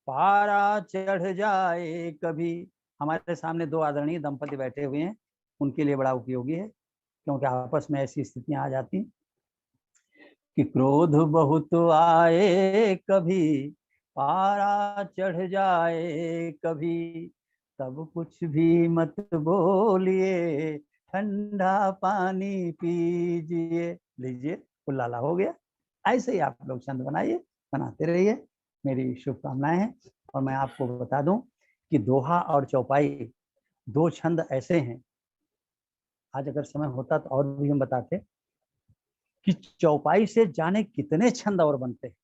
पारा चढ़ जाए कभी। हमारे सामने दो आदरणीय दंपति बैठे हुए हैं, उनके लिए बड़ा उपयोगी है, क्योंकि आपस में ऐसी स्थितियां आ जाती कि क्रोध बहुत आए कभी पारा चढ़ जाए कभी, तब कुछ भी मत बोलिए ठंडा पानी पीजिए। लीजिए, उल्लाला हो गया। ऐसे ही आप लोग छंद बनाइए, बनाते रहिए, मेरी शुभकामनाएं हैं। और मैं आपको बता दूं कि दोहा और चौपाई दो छंद ऐसे हैं, आज अगर समय होता तो और भी हम बताते कि चौपाई से जाने कितने छंद और बनते हैं,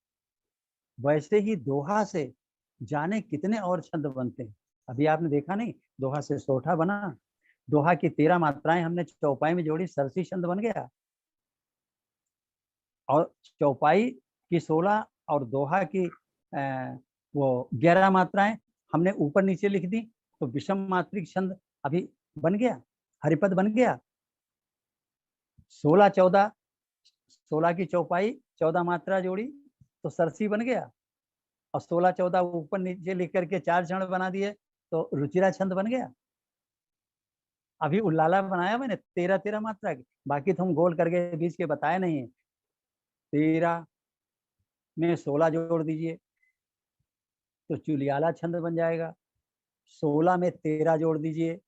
वैसे ही दोहा से जाने कितने और छंद बनते हैं। अभी आपने देखा नहीं, दोहा से सोठा बना, दोहा की 13 मात्राएं हमने चौपाई में जोड़ी, सरसी छंद बन गया। और चौपाई की 16 और दोहा की वो 11 मात्राएं हमने ऊपर नीचे लिख दी, तो विषम मात्रिक छंद अभी बन गया, हरिपद बन गया। 16-14, 16 की चौपाई 14 मात्रा जोड़ी तो सरसी बन गया, और 16-14 ऊपर नीचे लिख करके 4 छंद बना दिए तो रुचिरा छंद बन गया। अभी उल्लाला बनाया मैंने 13-13 मात्रा की, बाकी तो हम गोल करके बीच के बताए नहीं है। 13 में 16 जोड़ दीजिए तो चुलियाला छंद बन जाएगा, 16 में 13 जोड़ दीजिए,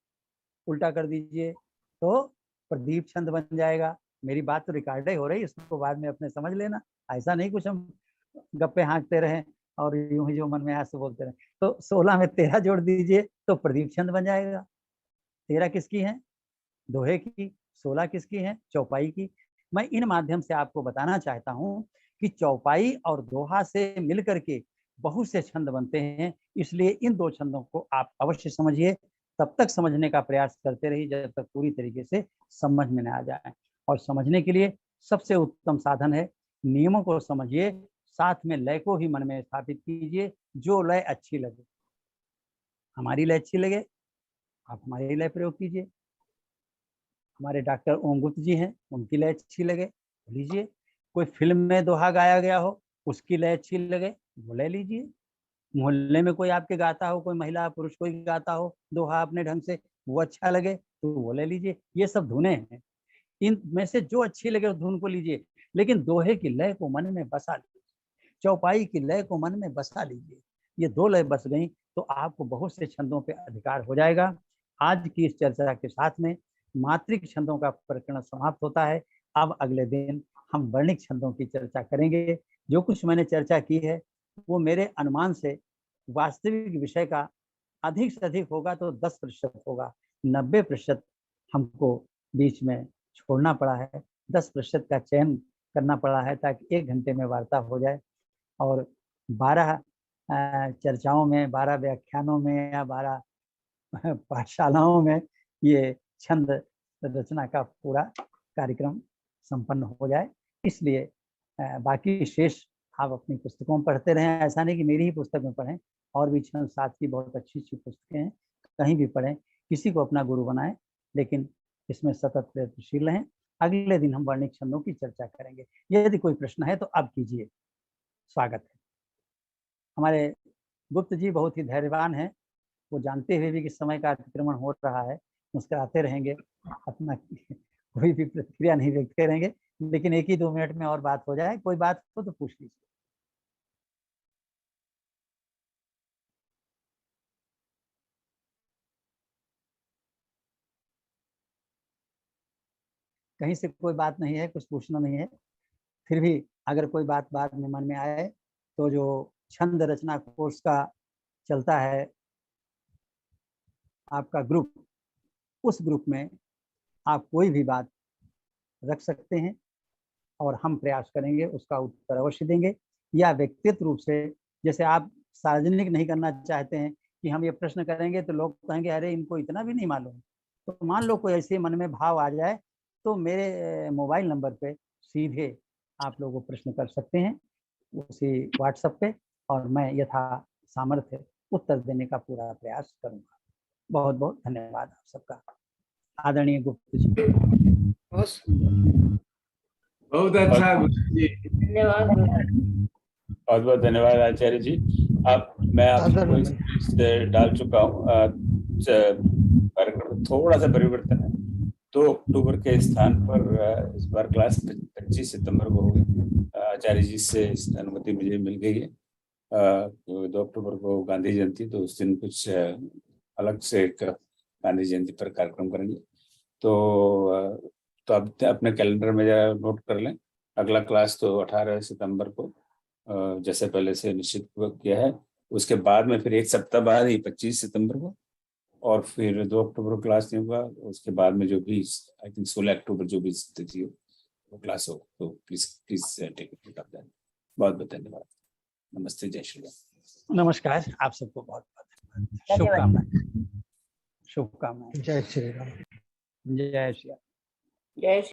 उल्टा कर दीजिए तो प्रदीप छंद बन जाएगा। मेरी बात तो रिकॉर्ड हो रही है, इसको बाद में अपने समझ लेना, ऐसा नहीं कुछ हम गप्पे हाँकते रहें और यूं ही जो मन में आया सो बोलते रहें। तो 16 में 13 जोड़ दीजिए तो प्रदीप छंद बन जाएगा। 13 किसकी है? दोहे की। 16 किसकी है? चौपाई की। मैं इन माध्यम से आपको बताना चाहता हूं कि चौपाई और दोहा से मिलकर के बहुत से छंद बनते हैं, इसलिए इन दो छंदों को आप अवश्य समझिए, तब तक समझने का प्रयास करते रहिए जब तक पूरी तरीके से समझ में न आ जाए। और समझने के लिए सबसे उत्तम साधन है, नियमों को समझिए, साथ में लय को ही मन में स्थापित कीजिए, जो लय अच्छी लगे। हमारी लय अच्छी लगे, आप हमारी लय प्रयोग कीजिए। हमारे डॉक्टर ओम गुप्त जी हैं, उनकी लय अच्छी लगे लीजिए। कोई फिल्म में दोहा गाया गया हो, उसकी लय अच्छी लगे, वो ले लीजिए। मोहल्ले में कोई आपके गाता हो, कोई महिला पुरुष कोई गाता हो दोहा अपने ढंग से, वो अच्छा लगे तो वो ले लीजिए। ये सब धुनें हैं, इन में से जो अच्छी लगे उस धुन को लीजिए, लेकिन दोहे की लय को मन में बसा लीजिए, चौपाई की लय को मन में बसा लीजिए। ये दो लय बस गई तो आपको बहुत से छंदों पे अधिकार हो जाएगा। आज की इस चर्चा के साथ में मात्रिक छंदों का प्रकरण समाप्त होता है। अब अगले दिन हम वर्णिक छंदों की चर्चा करेंगे। जो कुछ मैंने चर्चा की है वो मेरे अनुमान से वास्तविक विषय का अधिक से अधिक होगा तो 10% होगा, 90% हमको बीच में छोड़ना पड़ा है, 10% का चयन करना पड़ा है ताकि 1 घंटे में वार्ता हो जाए। और 12 चर्चाओं में, 12 व्याख्यानों में या 12 पाठशालाओं में ये छंद रचना का पूरा कार्यक्रम संपन्न हो जाए। इसलिए बाकी शेष आप अपनी पुस्तकों में पढ़ते रहें, ऐसा नहीं कि मेरी ही पुस्तक में पढ़ें, और भी छंद साथ की बहुत अच्छी अच्छी पुस्तकें हैं, कहीं भी पढ़ें, किसी को अपना गुरु बनाएं, लेकिन इसमें सतत प्रयत्नशील रहें। अगले दिन हम वर्णिक छंदों की चर्चा करेंगे। यदि कोई प्रश्न है तो अब कीजिए, स्वागत है। हमारे गुप्त जी बहुत ही धैर्यवान हैं, वो जानते हुए भी कि समय का अतिक्रमण हो रहा है मुस्कुराते रहेंगे, अपना कोई भी प्रतिक्रिया नहीं व्यक्त करेंगे, लेकिन 1 ही 2 मिनट में और बात हो जाए। कोई बात हो तो पूछ लीजिए। कहीं से कोई बात नहीं है, कुछ पूछना नहीं है, फिर भी अगर कोई बात बाद में मन में आए तो जो छंद रचना कोर्स का चलता है आपका ग्रुप, उस ग्रुप में आप कोई भी बात रख सकते हैं और हम प्रयास करेंगे उसका उत्तर अवश्य देंगे। या व्यक्तिगत रूप से, जैसे आप सार्वजनिक नहीं करना चाहते हैं कि हम ये प्रश्न करेंगे तो लोग कहेंगे अरे इनको इतना भी नहीं मालूम, तो मान लो कोई ऐसे मन में भाव आ जाए तो मेरे मोबाइल नंबर पे सीधे आप लोग वो प्रश्न कर सकते हैं उसी व्हाट्सएप पे, और मैं यथा सामर्थ्य उत्तर देने का पूरा प्रयास करूंगा। बहुत बहुत धन्यवाद आप सबका। आदरणीय गुप्त जी। बहुत सुंदर। बहुत अच्छा गुरु जी। धन्यवाद बहुत बहुत धन्यवाद आचार्य जी। अब मैं आपको इस डाल चुका हूँ। कार्यक्रम थोड़ा सा परिवर्तन है। 2 अक्टूबर के स्थान पर इस बार क्लास 25 सितंबर को होगी। आचार्य जी से इस अनुमति मुझे मिल गई है। 2 अक्टूबर को गांधी जयंती, तो उस दिन कुछ अलग से एक गांधी जयंती पर कार्यक्रम करेंगे। तो अब अपने कैलेंडर में नोट कर लें। अगला क्लास तो 18 सितंबर को जैसे पहले से निश्चित किया है। उसके बाद में फिर 1 सप्ताह बाद ही 25 सितंबर को, और फिर 2 अक्टूबर को क्लास नहीं होगा। उसके बाद में जो भी आई थिंक 16 अक्टूबर जो भी तिथि हो वो क्लास हो, तो please take it up then. बहुत बहुत धन्यवाद। नमस्ते, जय श्री राम। नमस्कार, आप सबको बहुत बहुत धन्यवाद। शुभकामनाएं। शुभकामनाएं। जय श्री राम। जय श्री राम। जय